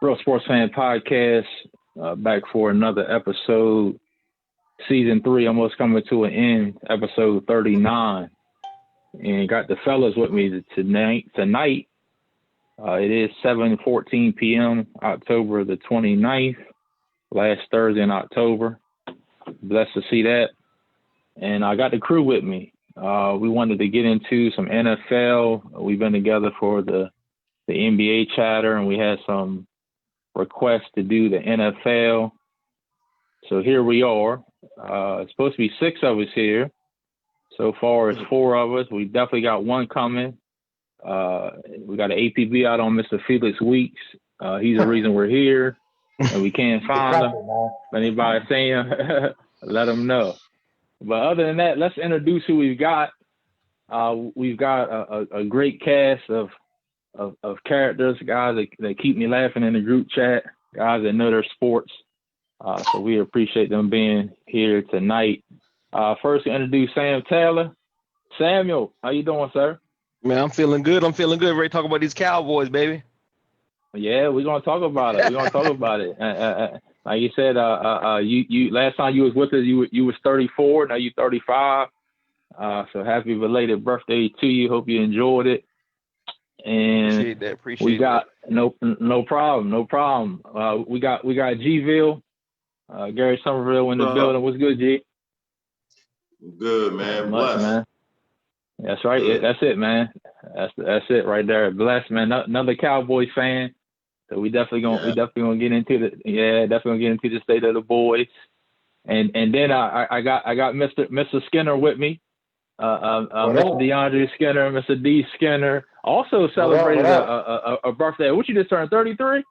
Real Sports Fan Podcast, back for another episode. Season 3 almost coming to an end, episode 39. And got the fellas with me tonight. It is 7:14 p.m., October the 29th, last Thursday in October. Blessed to see that. And I got the crew with me. We wanted to get into some NFL. We've been together for the NBA chatter, and we had some requests to do the NFL. So here we are. It's supposed to be 6 of us here. So far, it's 4 of us. We definitely got one coming. We got an APB out on Mr. Felix Weeks. He's the reason we're here, and we can't find him. If anybody see him, let him know. But other than that, let's introduce who we've got. We've got a great cast of characters, guys that keep me laughing in the group chat, guys that know their sports. So we appreciate them being here tonight. First, to introduce Sam Taylor. Samuel, how you doing, sir? Man, I'm feeling good. Ready to talk about these Cowboys, baby. Yeah, we're gonna talk about it. Like you said, you last time you was with us, you was 34. Now you 35. So happy belated birthday to you. Hope you enjoyed it. And Appreciate we got that. No problem. We got G-Ville, Gary Somerville in the building. What's good, G? Good, man. Blessed. Man. That's right. Yeah, that's it, man. That's it right there. Blessed, man. Another Cowboys fan. So we definitely gonna get into the state of the boys. And then I got Mr. Skinner with me. Mr. DeAndre Skinner, Mr. D Skinner also celebrated a birthday. What you just turned 33?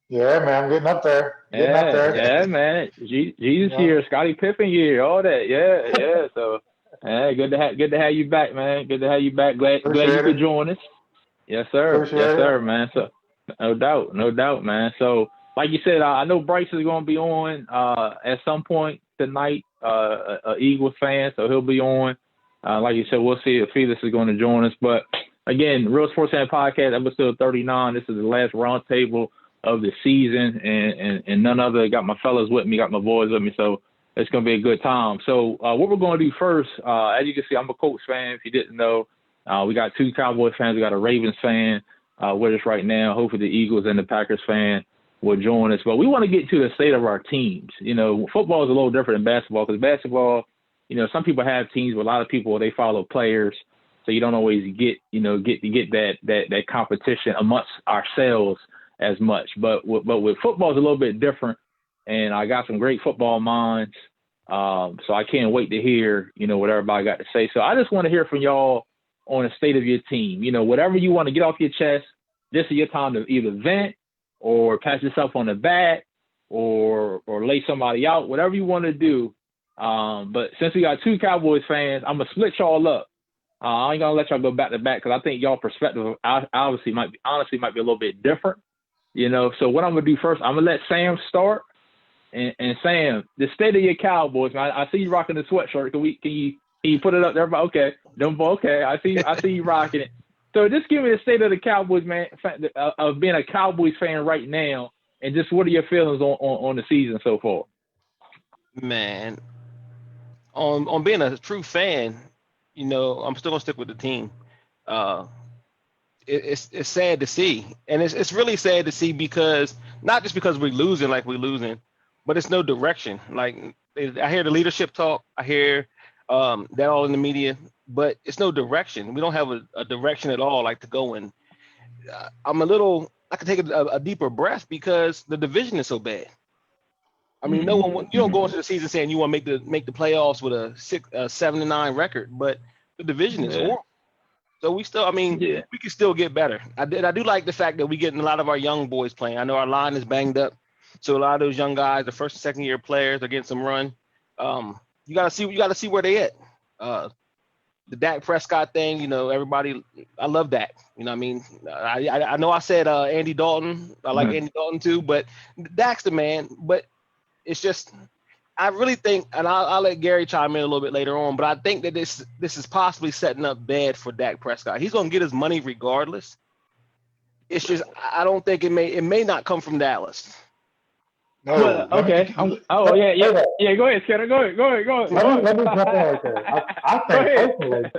Yeah, man, I'm getting up there. Yeah, man. Jesus year, Scottie Pippen year, all that. Yeah. So, good to have you back, man. Good to have you back. Glad you could join us. Yes, sir, man. So, no doubt, man. So, like you said, I know Bryce is going to be on at some point tonight. A Eagles fan, so he'll be on. Like you said, we'll see if Felix is going to join us. But again, Real Sports Fan Podcast, episode 39. This is the last roundtable of the season, and none other. Got my fellas with me, got my boys with me, so it's going to be a good time. So what we're going to do first, as you can see, I'm a Colts fan. If you didn't know, we got 2 Cowboys fans. We got a Ravens fan with us right now. Hopefully the Eagles and the Packers fan will join us. But we want to get to the state of our teams. You know, football is a little different than basketball because basketball, you know, some people have teams, but a lot of people, they follow players. So you don't always get that competition amongst ourselves as much. But with football, it's a little bit different. And I got some great football minds. So I can't wait to hear, you know, what everybody got to say. So I just want to hear from y'all on the state of your team. You know, whatever you want to get off your chest, this is your time to either vent or pat yourself on the back or lay somebody out, whatever you want to do. But since we got 2 Cowboys fans, I'm going to split y'all up. I ain't going to let y'all go back to back because I think y'all perspective obviously might be a little bit different. You know, so what I'm going to do first, I'm going to let Sam start. And Sam, the state of your Cowboys, man, I see you rocking the sweatshirt. Can you put it up there? Okay. Okay. I see you rocking it. So just give me the state of the Cowboys, man, of being a Cowboys fan right now, and just what are your feelings on the season so far? Man, on being a true fan, you know, I'm still gonna stick with the team. It's sad to see, and it's really sad to see because not just because we're losing, but it's no direction. Like I hear the leadership talk, I hear that all in the media, but it's no direction. We don't have a direction at all, like to go in. I can take a deeper breath because the division is so bad. I mean, no one, you don't go into the season saying you want to make the playoffs with a 7-9 record, but the division is horrible. So we can still get better. I do like the fact that we're getting a lot of our young boys playing. I know our line is banged up, so a lot of those young guys, the first and second year players, are getting some run. You gotta see where they at. The Dak Prescott thing, you know, everybody, I love Dak. You know what I mean? I know I said Andy Dalton. I like Andy Dalton too, but Dak's the man. But it's just, I really think, and I'll let Gary chime in a little bit later on, but I think that this is possibly setting up bad for Dak Prescott. He's going to get his money regardless, It's just I don't think it may not come from Dallas. No. Well, okay. Go ahead, Skinner. Go ahead. Let me jump in right there. I think personally,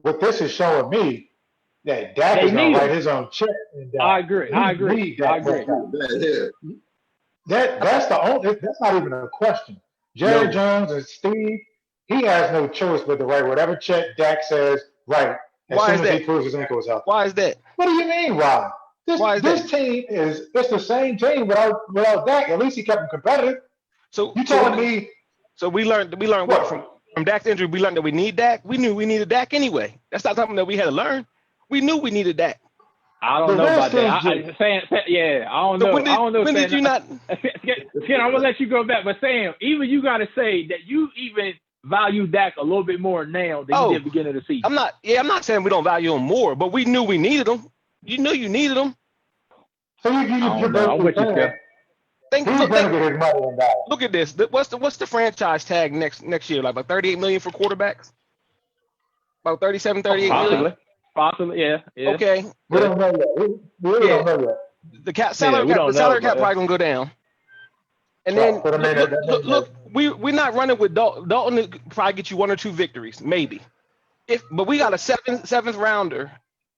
what this is showing me that Dak is going to write his own check. I agree. That's the only. That's not even a question. Jerry Jones and Steve, he has no choice but to write whatever check Dak says right as soon as he proves his ankle is healthy. Why is that? What do you mean? Why? This team it's the same team without Dak. At least he kept him competitive. So you telling me? So we learned what from Dak's injury? We learned that we need Dak. We knew we needed Dak anyway. That's not something that we had to learn. We knew we needed Dak. I don't know about that. I don't know. When did you not? Skin, I'm gonna let you go back, but Sam, even you got to say that you even value Dak a little bit more now than you did at the beginning of the season. I'm not saying we don't value him more, but we knew we needed him. You knew you needed him. So I'm with you, Skip. Look at this. What's the franchise tag next year? Like about $38 million for quarterbacks? About 37, 38 million? Possibly, yeah. Okay. We don't know yet. We don't know yet. The salary cap probably gonna go down. And then look, we're not running with Dalton. Dalton will probably get you 1 or 2 victories, maybe. But we got a seventh rounder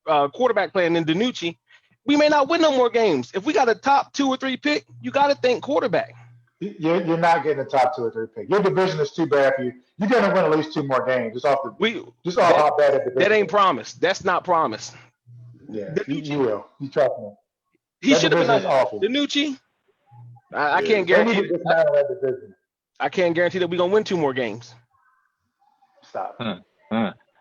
quarterback playing in DiNucci. We may not win no more games. If we got a top 2 or 3 pick, you got to think quarterback. You're not getting a top 2 or 3 pick. Your division is too bad for you. You're going to win at least 2 more games. Just off how bad the division. That ain't promised. That's not promised. Yeah, you will. You trust me. He should have been awful. DiNucci. I can't guarantee. I can't guarantee that we're gonna win 2 more games. Stop.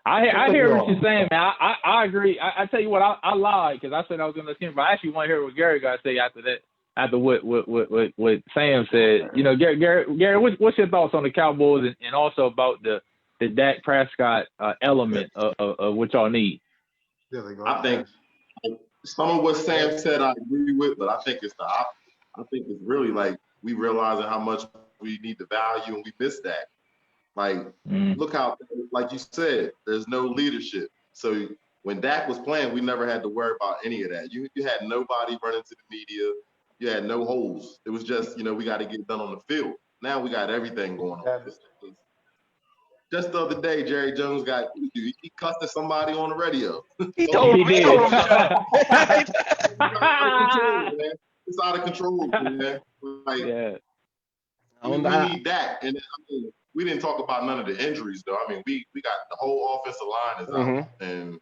I hear what you're saying, man. I agree. I tell you what, I lied because I said I was gonna let him, but I actually want to hear what Gary got to say after that. After what Sam said, Gary, what's your thoughts on the Cowboys and also about the Dak Prescott element of what y'all need? I think some of what Sam said I agree with, but I think it's really like we realizing how much we need the value and we miss that. Like, look how, like you said, there's no leadership. So when Dak was playing, we never had to worry about any of that. You had nobody running to the media. You had no holes. It was just, we got to get done on the field. Now we got everything going on. Just the other day, Jerry Jones he cussed at somebody on the radio. He did. It's out of control, man. Like, we need that. And we didn't talk about none of the injuries, though. I mean, we got the whole offensive line is out, and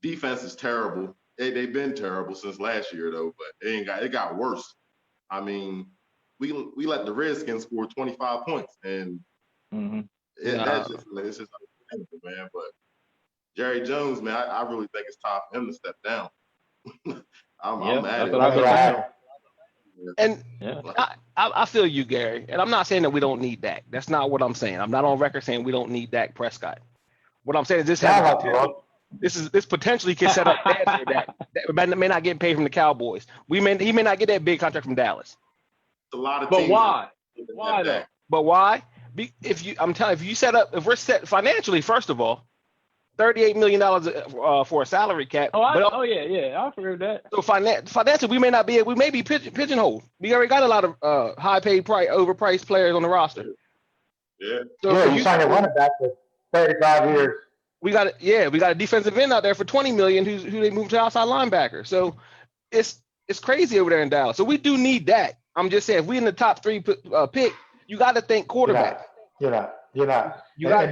defense is terrible. They've been terrible since last year, though, but it got worse. I mean, we let the Redskins score 25 points, and it's just unbelievable, man. But Jerry Jones, man, I really think it's time for him to step down. I'm mad at him. And I feel you, Gary. And I'm not saying that we don't need Dak. That's not what I'm saying. I'm not on record saying we don't need Dak Prescott. What I'm saying is this potentially can set up bad for Dak. That may not get paid from the Cowboys. He may not get that big contract from Dallas. A lot of teams. But why? Why though? But why? If you set up, if we're set financially, first of all, $38 million for a salary cap. I figured that. So financially, we may be pigeonholed. We already got a lot of high-paid, overpriced players on the roster. Yeah. So you signed a running back for 35 years. We got a defensive end out there for $20 million who they moved to outside linebacker. So it's crazy over there in Dallas. So we do need that. I'm just saying, if we in the top 3 pick, you got to think quarterback. You're not. And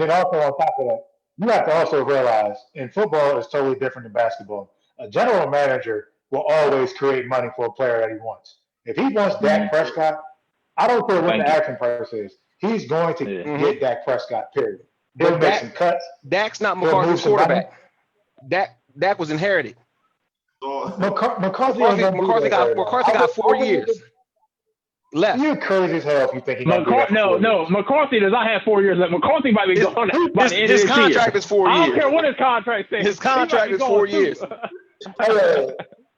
then also on top of that, you have to also realize in football it's totally different than basketball. A general manager will always create money for a player that he wants. If he wants Dak Prescott, I don't care what the asking price is. He's going to get Dak Prescott, period. He'll make some cuts. Dak's not McCarthy's quarterback. Dak was inherited. McCarthy got 4 years left. You're crazy as hell if you think he got McCarthy does not have 4 years left. McCarthy might be gone by the end of his contract is 4 years. I don't care what his contract says. His contract is 4 years.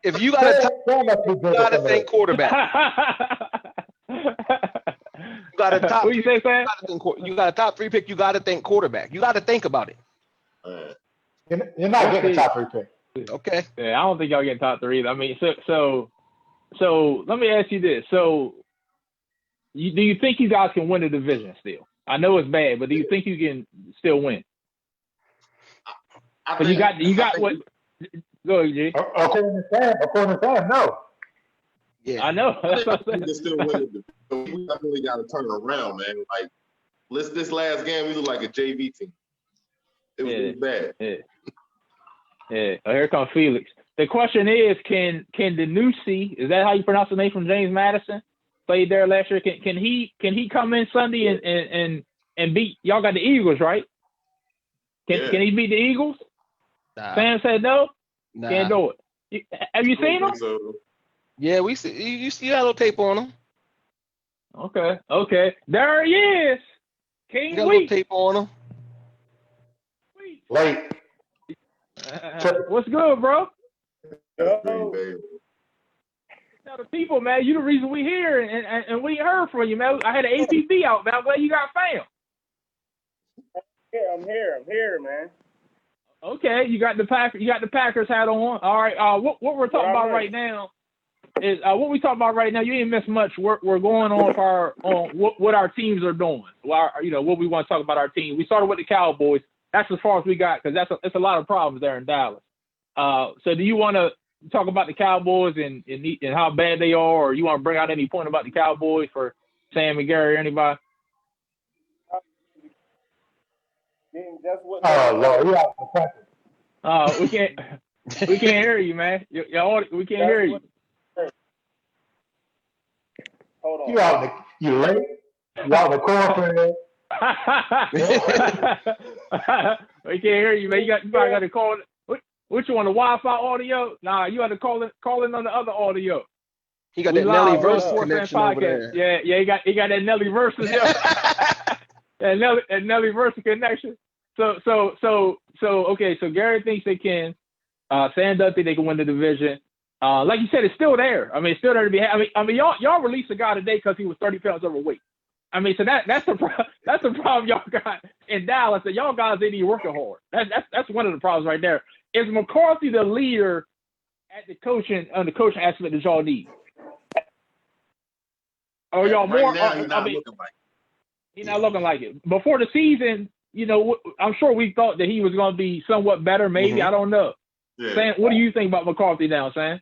If you got to think quarterback. You got a top. What you say, Sam? You got a top 3 pick. You got to think quarterback. You got to think about it. You're not getting a top 3 pick. Okay. Yeah, I don't think y'all getting top 3 either. I mean, so let me ask you this. So, do you think you guys can win the division still? I know it's bad, but do you think you can still win? Because you got what? Go ahead, G. According to Sam, no. Yeah, I know. That's what I'm saying. Still win. We definitely got to turn it around, man. Like, this last game, we look like a JV team. It was really bad. Yeah. Oh, here comes Felix. The question is, can the new C, is that how you pronounce the name from James Madison? Played there last year. Can he come in Sunday and beat? Y'all got the Eagles, right? Can he beat the Eagles? Nah. Sam said no. Nah. Can't do it. Have you seen him? So. Yeah, we see. You see a little tape on him. Okay. There he is. King got a little tape on him. Late. What's good, bro? Yo. Now the people, man, you the reason we here, and we heard from you, man. I had an APB out, man. I'm glad you got found. Yeah, I'm here, man. Okay, you got the Packers hat on. All right. What we're talking about right now is what we talking about right now. You didn't miss much. We're going on what our teams are doing. What we want to talk about our team. We started with the Cowboys. That's as far as we got because it's a lot of problems there in Dallas. So do you want to talk about the Cowboys and how bad they are, or you want to bring out any point about the Cowboys for Sam and Gary or anybody? Oh Lord, you out the country. We can't hear you, man. We can't hear you. Hold on. You late? You out in the cornfield? We can't hear you, man. You probably got to call it. Which one? The Wi-Fi audio? Nah, you had to call in on the other audio. He got that Nelly versus connection over there. Yeah, he got that Nelly versus. And Nelly versus connection. So okay. So Gary thinks they can. Sam does think they can win the division. Like you said, it's still there. I mean, it's still there to be. I mean, y'all released a guy today because he was 30 pounds overweight. I mean, so that's the problem y'all got in Dallas. That y'all guys ain't even working hard. That's one of the problems right there. Is McCarthy the leader at the coaching aspect that y'all need? Or y'all right more? Now, he's not looking like it. He's not looking like it. Before the season, I'm sure we thought that he was going to be somewhat better. Maybe I don't know. Yeah. Sam, what do you think about McCarthy now, Sam?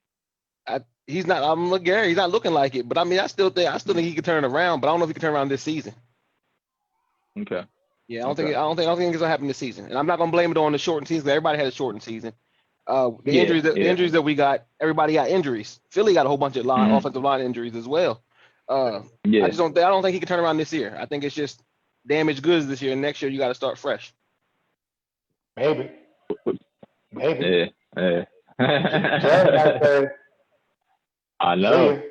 He's not. I'm look Gary. He's not looking like it. But I mean, I still think he can turn it around. But I don't know if he can turn around this season. Okay. Yeah, I don't think it's gonna happen this season. And I'm not gonna blame it on the shortened season. Everybody had a shortened season. The injuries that we got, everybody got injuries. Philly got a whole bunch of offensive line injuries as well. I don't think he can turn around this year. I think it's just damaged goods this year, and next year you got to start fresh. Maybe. Yeah. I know,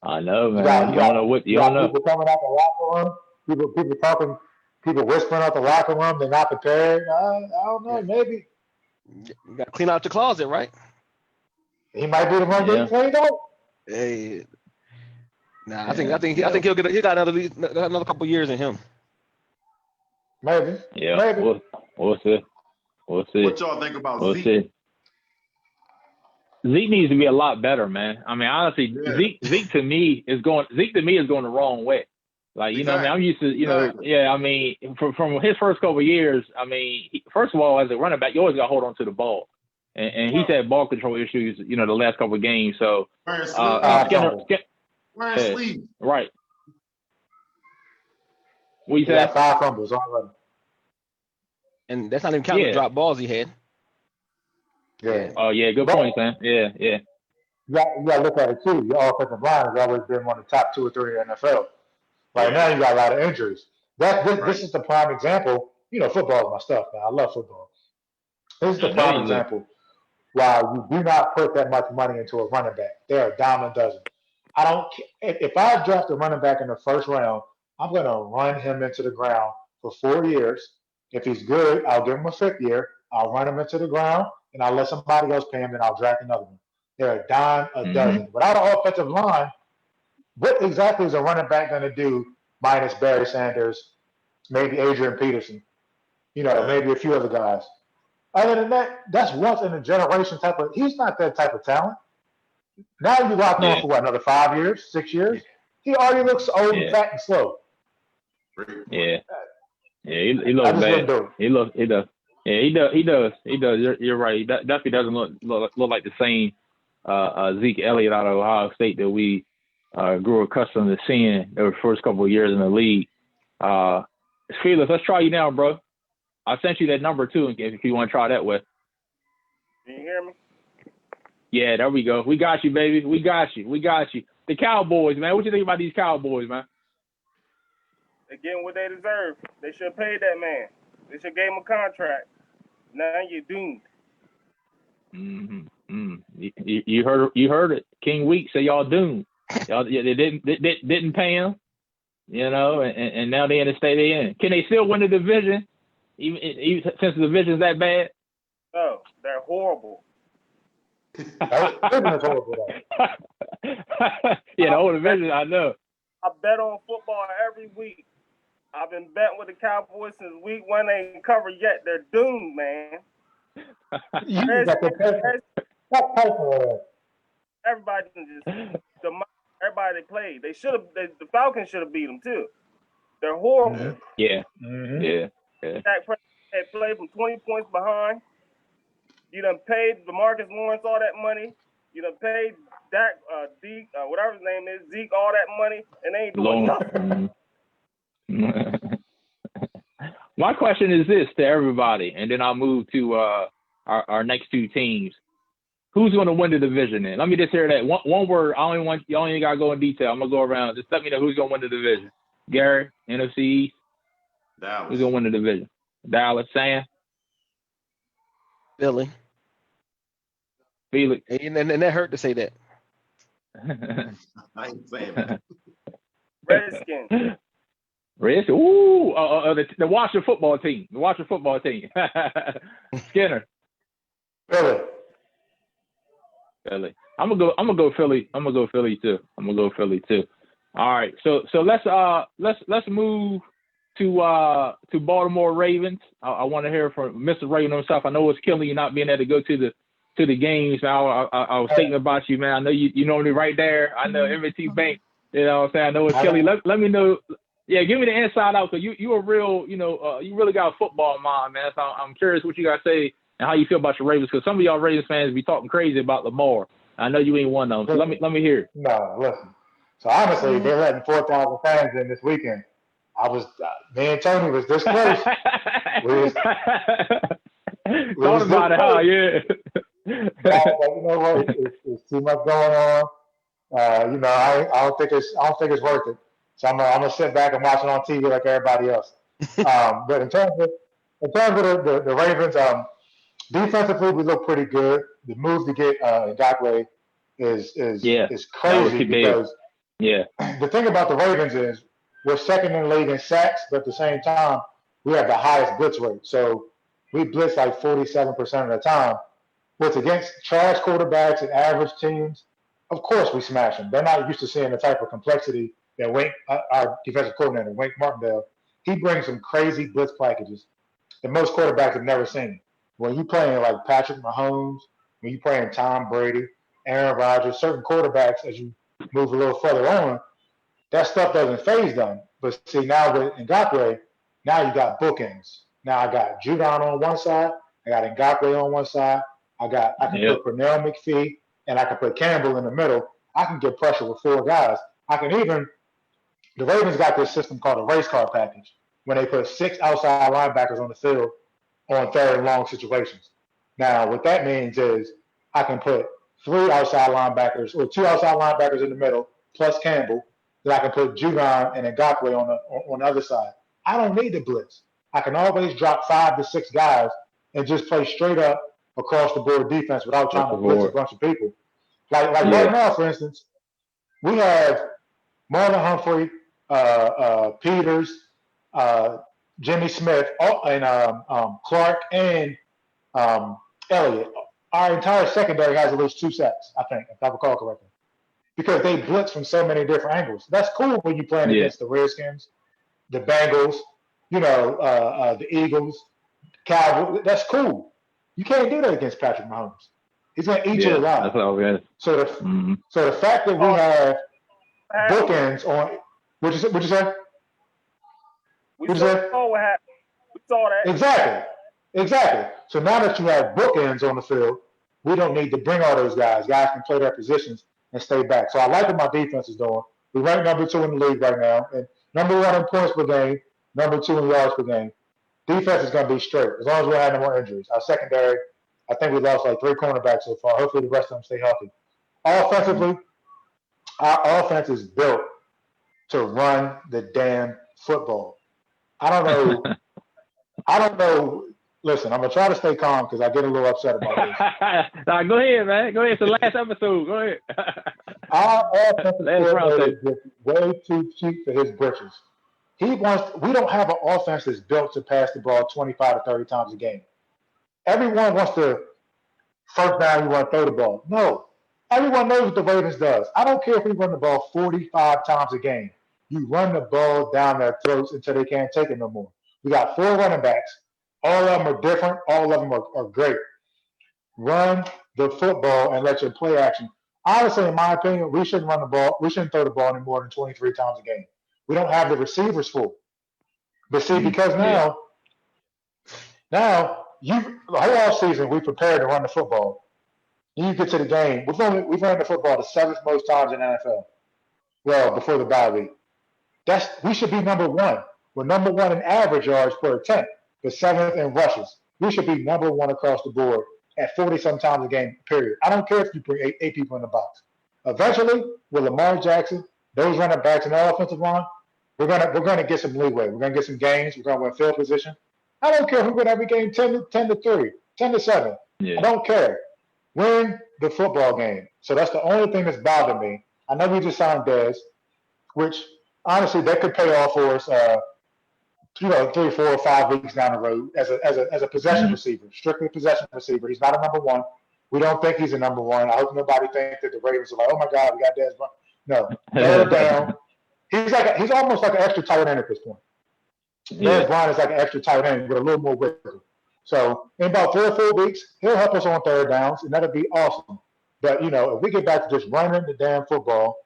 man. You don't know what you don't know. People coming out the locker room. People talking. People whispering out the locker room. They're not prepared. I don't know. Maybe. You got to clean out the closet, right? He might be the one getting cleaned out. Hey. Nah, I think he got another couple years in him. Maybe. Yeah. Maybe. We'll see. What y'all think about Zeke? See. Zeke needs to be a lot better, man. I mean, honestly, Zeke to me is going the wrong way. Like, you know, I mean, I'm used to, I mean, from his first couple of years, I mean, first of all, as a running back, you always got to hold on to the ball. And he's had ball control issues, the last couple of games. So, sleep. Right. What you said? 5 fumbles already. And that's not even counting the drop balls he had. Yeah. Oh, yeah. Good point, man. Yeah. You got to look at it, too. Your offensive line has always been one of the top 2 or 3 in the NFL. Right now, you got a lot of injuries. This is the prime example. Football is my stuff, man. I love football. This is the prime example why you do not put that much money into a running back. They're a dime a dozen. I don't care. If I draft a running back in the first round, I'm going to run him into the ground for 4 years. If he's good, I'll give him a 5th year. I'll run him into the ground, and I'll let somebody else pay him, and I'll draft another one. They're a dime a dozen. Without an offensive line, what exactly is a running back going to do minus Barry Sanders, maybe Adrian Peterson, maybe a few other guys? Other than that, that's once in a generation type of. He's not that type of talent. Now you locked on for what, another 5 years, 6 years? He already looks old and fat and slow. Yeah. Yeah, he looks I just bad. wouldn't do it. He does. Yeah, he does. You're right. He definitely doesn't look like the same Zeke Elliott out of Ohio State that we grew accustomed to seeing the first couple of years in the league. Felix, let's try you now, bro. I sent you that number too, if you want to try that way. Can you hear me? Yeah, there we go. We got you, baby. We got you. The Cowboys, man. What you think about these Cowboys, man? They're getting what they deserve. They should have paid that man. They should have gave him a contract. Now you're doomed. You heard it. King Week say y'all doomed. Y'all they didn't pay him, and now they in the state they in. Can they still win the division, even since the division's that bad? No, they're horrible. Division is horrible. Yeah, the whole division, I know. I bet on football every week. I've been betting with the Cowboys since week 1. They ain't covered yet. They're doomed, man. Everybody they played. The Falcons should have beat them too. They're horrible. Yeah. Dak Prescott had played from 20 points behind. You done paid DeMarcus Lawrence all that money. You done paid Dak, whatever his name is, Zeke, all that money, and they ain't doing nothing. My question is this to everybody, and then I'll move to our next two teams. Who's going to win the division then? Let me just hear that. One word. You only got to go in detail. I'm going to go around. Just let me know who's going to win the division. Gary, NFC East. Dallas. Who's going to win the division? Dallas. Sam? Philly. Felix. And that hurt to say that. I ain't saying that. Redskins. Ooh, the Washington football team. Skinner. Philly. I'm gonna go Philly. I'm gonna go Philly too. All right. So let's move to Baltimore Ravens. I want to hear from Mr. Raven himself. I know it's killing you not being able to go to the games. I was thinking about you, man. I know you know me right there. I know M&T Bank. You know what I'm saying? I know it's killing. Let me know. Yeah, give me the inside out, because you a real, you really got a football mind, man. So I'm curious what you got to say and how you feel about your Ravens, because some of y'all Ravens fans be talking crazy about Lamar. I know you ain't one of them. So let me hear. No, listen. So honestly, they're letting 4,000 fans in this weekend. Me and Tony was this close. Thought about it, huh? Yeah. But you know what? It's too much going on. I don't think it's worth it. So I'm gonna sit back and watch it on TV like everybody else. But in terms of the Ravens, defensively we look pretty good. The move to get Ngakoue is crazy because the thing about the Ravens is we're second in the league in sacks, but at the same time we have the highest blitz rate. So we blitz like 47% of the time. What's against trash quarterbacks and average teams, of course we smash them. They're not used to seeing the type of complexity that our defensive coordinator, Wink Martindale, he brings some crazy blitz packages that most quarterbacks have never seen. When you're playing like Patrick Mahomes, when you're playing Tom Brady, Aaron Rodgers, certain quarterbacks, as you move a little further on, that stuff doesn't faze them. But see, now with Ngakoue, now you got bookends. Now I got Judon on one side, I got Ngakoue on one side, I can put Pernell McPhee, and I can put Campbell in the middle. I can get pressure with 4 guys. The Ravens got this system called a race car package, when they put 6 outside linebackers on the field on 3rd and long situations. Now, what that means is I can put 3 outside linebackers or 2 outside linebackers in the middle, plus Campbell. Then I can put Judon and Ngakoue on the other side. I don't need the blitz. I can always drop 5 to 6 guys and just play straight up across the board defense without trying to blitz a bunch of people. Like right now, for instance, we have Marlon Humphrey, Peters, Jimmy Smith, and Clark and Elliott. Our entire secondary has at least 2 sacks, I think, if I recall correctly, because they blitz from so many different angles. That's cool when you're playing against the Redskins, the Bengals, the Eagles, Cowboys. That's cool. You can't do that against Patrick Mahomes. He's going to eat you alive. That's what I was so the fact that we have bookends on what'd you say? We saw what happened. We saw that. Exactly. So now that you have bookends on the field, we don't need to bring all those guys. Guys can play their positions and stay back. So I like what my defense is doing. We rank number 2 in the league right now, and number 1 in points per game, number 2 in yards per game. Defense is going to be straight as long as we don't have no more injuries. Our secondary, I think we lost like 3 cornerbacks so far. Hopefully the rest of them stay healthy. Offensively, our offense is built to run the damn football. I don't know. Listen, I'm going to try to stay calm because I get a little upset about this. Nah, go ahead, man. Go ahead. It's the last episode. Go ahead. Our offensive coordinator is way too cheap for his britches. We don't have an offense that's built to pass the ball 25 to 30 times a game. Everyone wants to first down, you want to throw the ball. No. Everyone knows what the Ravens does. I don't care if we run the ball 45 times a game. You run the ball down their throats until they can't take it no more. We got 4 running backs. All of them are different. All of them are great. Run the football and let your play action. Honestly, in my opinion, we shouldn't run the ball. We shouldn't throw the ball any more than 23 times a game. We don't have the receivers full. But see, because now the whole off season we prepared to run the football. You get to the game. We've run the football the 7th most times in the NFL. Well, before the bye week. We should be number 1. We're number 1 in average yards per attempt, but 7th in rushes. We should be number 1 across the board at 40-some times a game, period. I don't care if you bring 8 people in the box. Eventually, with Lamar Jackson, those running backs and the offensive line, we're gonna get some leeway. We're gonna get some games. We're gonna win field position. I don't care if we win every game 10-3, 10-7. I don't care. Win the football game. So that's the only thing that's bothered me. I know we just signed Dez, which honestly that could pay off for us. 3, 4, or 5 weeks down the road as a possession receiver, strictly possession receiver. He's not a number 1. We don't think he's a number 1. I hope nobody thinks that the Ravens are like, oh my God, we got Dez. No, third down. He's almost like an extra tight end at this point. Dez Bryant is like an extra tight end with a little more wiggle. So in about 3 or 4 weeks, he'll help us on third downs, and that'll be awesome. But if we get back to just running the damn football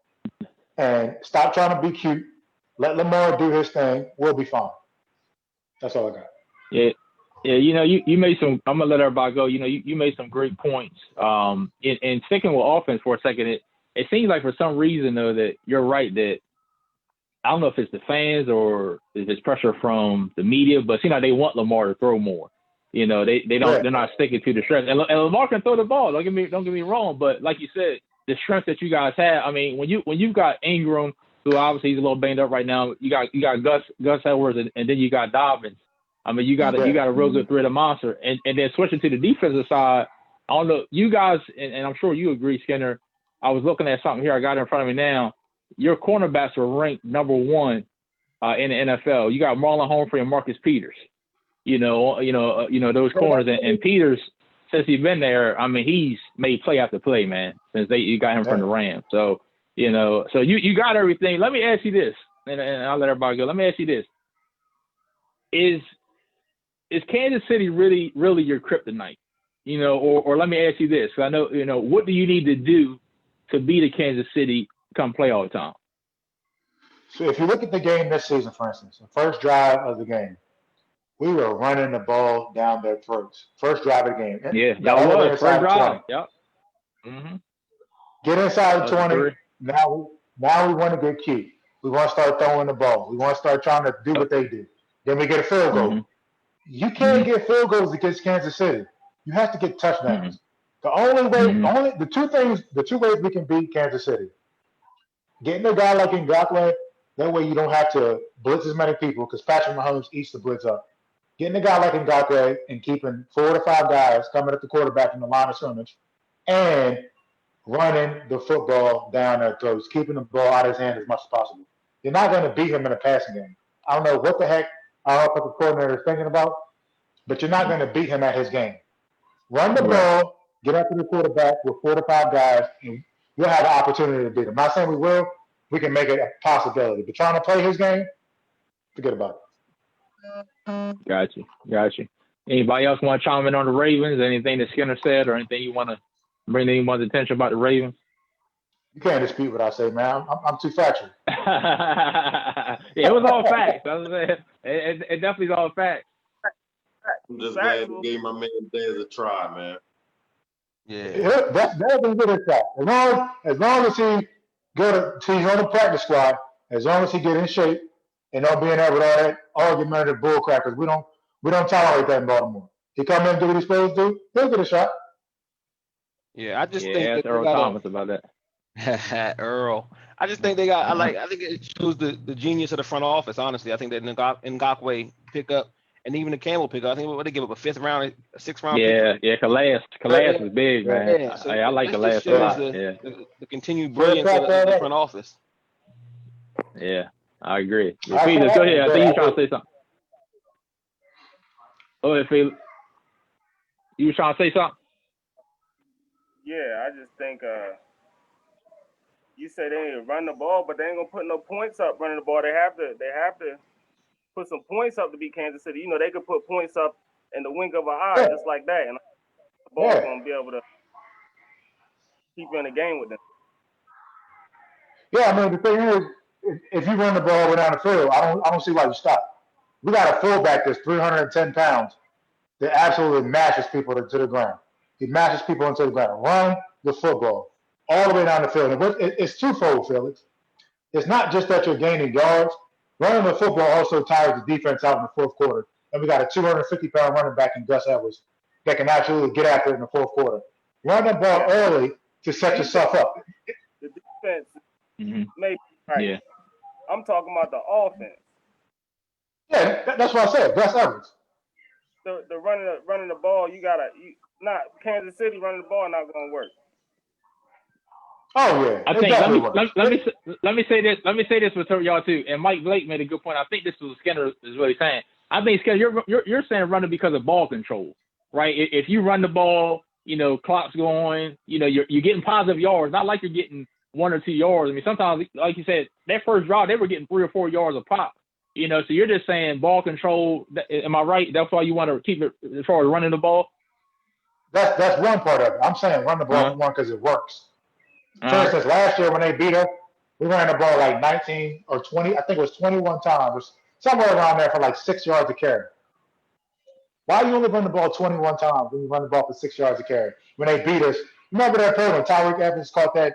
and stop trying to be cute, let Lamar do his thing, we'll be fine. That's all I got. Yeah. You made some. I'm gonna let everybody go. You made some great points. And sticking with offense for a second, it seems like for some reason though that you're right that I don't know if it's the fans or if it's pressure from the media, but it seems like they want Lamar to throw more. They don't. They're not sticking to the strength. And Lamar can throw the ball. Don't get me wrong. But like you said, the strength that you guys have. I mean, when you've got Ingram, who obviously he's a little banged up right now. You got Gus Edwards, and then you got Dobbins. I mean, you got a real good three-headed monster. And then switching to the defensive side, I don't know, you guys, and I'm sure you agree, Skinner. I was looking at something here. I got it in front of me now. Your cornerbacks are ranked number 1 in the NFL. You got Marlon Humphrey and Marcus Peters. Those corners, and Peters, since he's been there, I mean, he's made play after play, man. Since you got him from the Rams, so you got everything. Let me ask you this, and I'll let everybody go. Let me ask you this: Is Kansas City really your kryptonite? Or let me ask you this: I know what do you need to do to beat a Kansas City come playoff time? So if you look at the game this season, for instance, the first drive of the game, we were running the ball down their throats. First drive of the game. Yeah, that was first drive. Yep. Mm-hmm. Get inside 20. Now we want to get cute. We want to start throwing the ball. We want to start trying to do what they do. Then we get a field goal. Mm-hmm. You can't get field goals against Kansas City. You have to get touchdowns. The only way, the two ways we can beat Kansas City: getting a guy like Ngakoue, that way you don't have to blitz as many people because Patrick Mahomes eats the blitz up. Getting a guy like Ngakoue and keeping 4 to 5 guys coming at the quarterback in the line of scrimmage, and running the football down their throats, keeping the ball out of his hand as much as possible. You're not going to beat him in a passing game. I don't know what the heck our offensive coordinator is thinking about, but you're not going to beat him at his game. Run the ball, get after the quarterback with 4 to 5 guys, and we'll have an opportunity to beat him. I'm not saying we will. We can make it a possibility. But trying to play his game, forget about it. Got you. Anybody else want to chime in on the Ravens? Anything that Skinner said, or anything you want to bring anyone's attention about the Ravens? You can't dispute what I say, man. I'm too factual. Yeah, it was all facts. It definitely is all facts. I'm just glad you gave my man Dez a try, man. Yeah, that's been good at that. As long as he he's on the practice squad, as long as he get in shape and don't be in there with all that argumentative bullcrap, because we don't tolerate that in Baltimore. He come in and do what he's supposed to do, he'll get a shot. Yeah, I just think ask Earl Thomas about that. Earl. I just think they got. I think it shows the genius of the front office. Honestly, I think that Ngakoue pick up, and even the Campbell pick up. I think what they give up a 5th round, a 6th round. Yeah, Calais was big, man. Yeah, so I like Calais a lot. The continued brilliance of the front office. Yeah, I agree. Felix, go ahead. I think you're trying to say something. Go ahead, Felix. You were trying to say something? Yeah, I just think you say they ain't run the ball, but they ain't gonna put no points up running the ball. They have to put some points up to beat Kansas City. You know, they could put points up in the wink of an eye, just like that, and the ball's gonna be able to keep you in the game with them. Yeah, I mean, the thing is, if you run the ball way down the field, I don't see why you stop. We got a fullback that's 310 pounds that absolutely mashes people to the ground. He mashes people into the ground. Run the football all the way down the field. And it's twofold, Felix. It's not just that you're gaining yards. Running the football also tires the defense out in the fourth quarter. And we got a 250-pound running back in Gus Edwards that can absolutely get after it in the fourth quarter. Run the ball early to set yourself up. The defense, maybe. Right. Yeah. I'm talking about the offense. Yeah, that's what I said. Gus Edwards. The running the ball, not Kansas City running the ball not gonna work. Oh yeah, I think let me say this. Let me say this for y'all too. And Mike Blake made a good point. I think this is what Skinner is really saying. I think Skinner, you're saying running because of ball control, right? If you run the ball, clock's going, you're getting positive yards. Not like you're getting 1 or 2 yards. I mean, sometimes, like you said, that first drive they were getting 3 or 4 yards a pop. So you're just saying ball control. Am I right? That's why you want to keep it as far as running the ball? That's one part of it. I'm saying run the ball one because it works. For instance, last year when they beat us, we ran the ball like 19 or 20. I think it was 21 times, somewhere around there for like 6 yards a carry. Why you only run the ball 21 times when you run the ball for 6 yards a carry? When they beat us, remember that play when Tyreek Evans caught that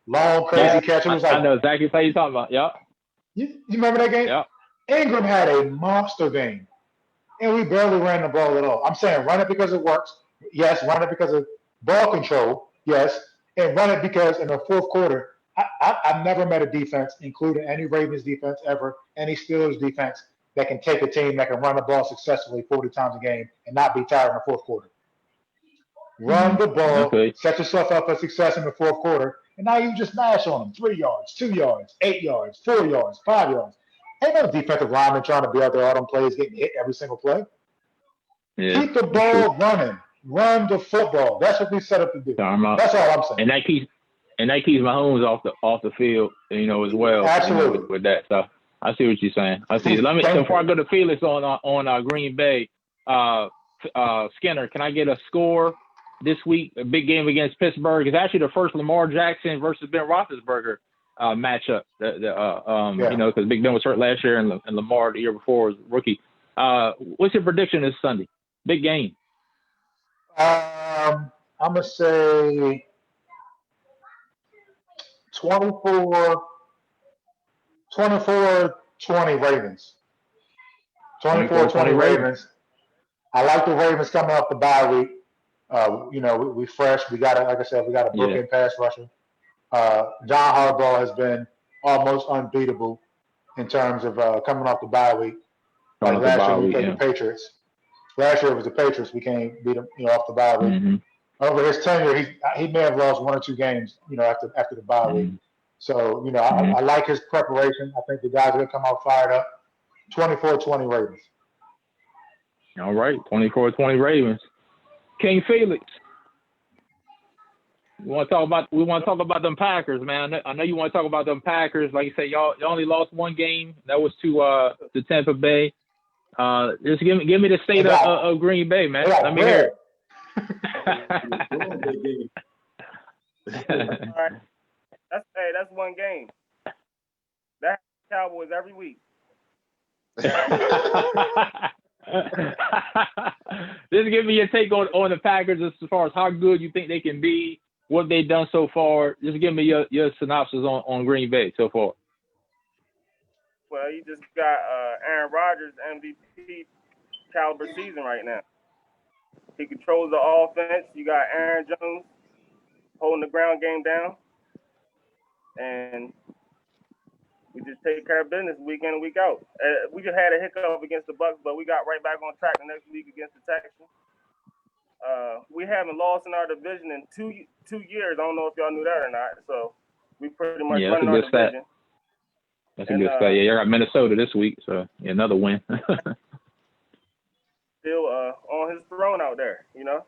long, crazy catch? It was like, I know exactly what you're talking about. Yeah. You remember that game? Yeah. Ingram had a monster game, and we barely ran the ball at all. I'm saying run it because it works. Yes, run it because of ball control. Yes, and run it because in the fourth quarter, I've never met a defense, including any Ravens defense ever, any Steelers defense, that can take a team that can run the ball successfully 40 times a game and not be tired in the fourth quarter. Run the ball, set yourself up for success in the fourth quarter, and now you just mash on them 3 yards, 2 yards, 8 yards, 4 yards, 5 yards. Ain't no defensive lineman trying to be out there all them plays getting hit every single play. Yeah, keep the ball running. Run the football. That's what we set up to do. That's all I'm saying. And that keeps Mahomes off the field, as well. Absolutely. With that stuff. I see what you're saying. I see. Before I go to Felix on Green Bay, Skinner, can I get a score this week? A big game against Pittsburgh. It's actually the first Lamar Jackson versus Ben Roethlisberger matchup. Because Big Ben was hurt last year and Lamar the year before was rookie. What's your prediction this Sunday? Big game. I'm gonna say 24-20 Ravens. 24-20 Ravens. I like the Ravens coming off the bye week. We fresh. We got like I said, we got a bookend pass rusher. John Harbaugh has been almost unbeatable in terms of coming off the bye week. Like last year, we played the Patriots. Last year it was the Patriots. We can't beat them, off the bye week. Mm-hmm. Over his tenure, he may have lost 1 or 2 games, after the bye week. So, I like his preparation. I think the guys are going to come out fired up. 24-20 Ravens. All right, 24-20 Ravens. King Felix. We want to talk about them Packers, man. I know you want to talk about them Packers. Like you said, y'all only lost 1 game. That was to Tampa Bay. Just give me the state of Green Bay, man. Let me hear it. All right. That's one game. That's Cowboys every week. Just give me your take on the Packers as far as how good you think they can be, what they've done so far. Just give me your synopsis on Green Bay so far. Well, you just got Aaron Rodgers MVP caliber season right now. He controls the offense. You got Aaron Jones holding the ground game down. And we just take care of business week in and week out. We just had a hiccup against the Bucs, but we got right back on track the next week against the Texans. We haven't lost in our division in two years. I don't know if y'all knew that or not. So we pretty much running our division. That's a good stat. Yeah, you got Minnesota this week, so another win. Still on his throne out there, you know.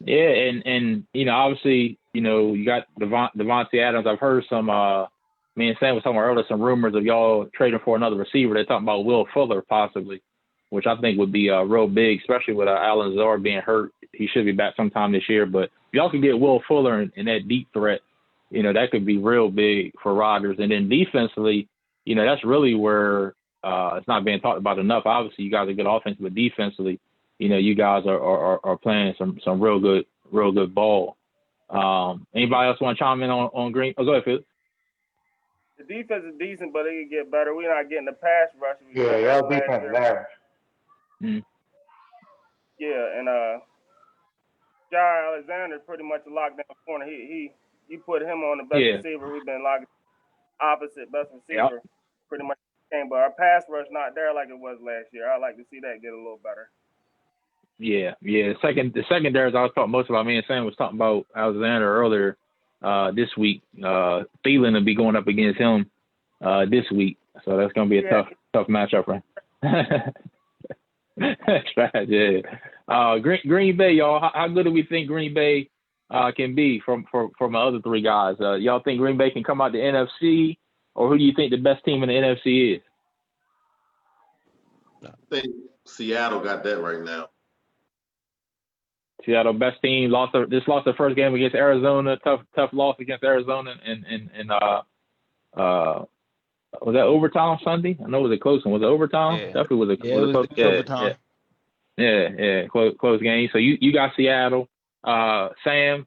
Yeah, and obviously, you got Devontae Adams. I've heard some. Me and Sam was talking about earlier, some rumors of y'all trading for another receiver. They're talking about Will Fuller possibly, which I think would be real big, especially with Alan Lazard being hurt. He should be back sometime this year. But if y'all can get Will Fuller and that deep threat, that could be real big for Rodgers. And then defensively, that's really where it's not being talked about enough. Obviously, you guys are good offense, but defensively, you guys are playing some real good ball. Anybody else want to chime in on Green? Oh, go ahead, Phil. The defense is decent, but it could get better. We're not getting the pass rush. Yeah, y'all defense is average. Yeah, and Jair Alexander pretty much a lockdown corner. He put him on the best receiver. We've been locked opposite best receiver pretty much. But our pass rush not there like it was last year. I'd like to see that get a little better. Yeah. The secondaries I was talking most about. Me and Sam was talking about Alexander earlier this week. Thielen will be going up against him this week, so that's going to be a tough matchup for him. That's right. Yeah. Green Bay, y'all. How good do we think Green Bay can be from the other three guys? Y'all think Green Bay can come out the NFC, or who do you think the best team in the NFC is? I think Seattle got that right now. Seattle best team lost the first game against Arizona. Tough loss against Arizona, and was that overtime Sunday? I know it was a close one. Was it overtime? Yeah. Definitely was a close. Overtime. Yeah. Close game. So you got Seattle. Sam,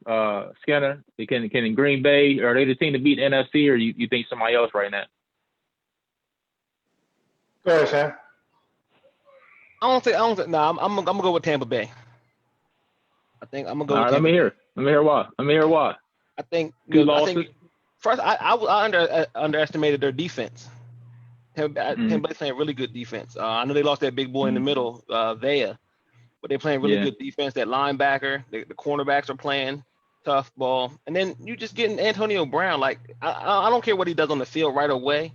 Skinner. Can Green Bay, are they the team to beat the NFC, or you think somebody else right now? Go ahead, Sam. I don't think. No, I'm gonna go with Tampa Bay. I think I'm gonna go. All right, let me hear why. I think good losses. First, I underestimated their defense. Tampa Bay playing really good defense. I know they lost that big boy in the middle, Vea, but they're playing really good defense. That linebacker, the cornerbacks are playing tough ball, and then you just getting Antonio Brown. Like I don't care what he does on the field right away,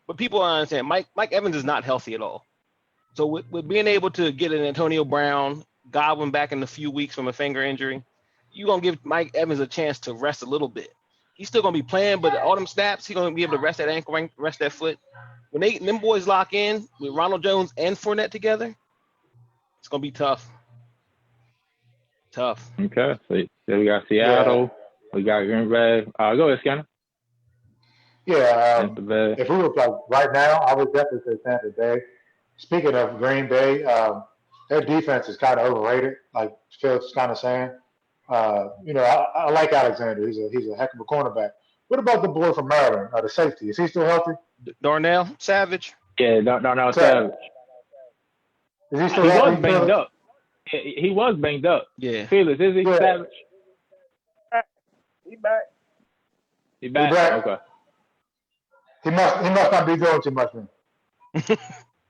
but people understand Mike Evans is not healthy at all. So with being able to get an Antonio Brown, Godwin back in a few weeks from a finger injury, you're going to give Mike Evans a chance to rest a little bit. He's still going to be playing, but all them snaps, he's going to be able to rest that ankle, rest that foot. When them boys lock in with Ronald Jones and Fournette together, it's going to be tough. Okay. So we got Seattle. We got Green Bay. Go ahead, Scanner. Yeah. If we were like right now, I would definitely say Tampa Bay. Speaking of Green Bay, their defense is kind of overrated, like Phil's kind of saying. I like Alexander. He's a heck of a cornerback. What about the boy from Maryland, the safety? Is he still healthy? Darnell Savage. Yeah, Darnell Savage. Is he still healthy? Was banged up. He was banged up. Yeah. Felix, is he Savage? He back. He back. Okay. He must not be doing too much, man.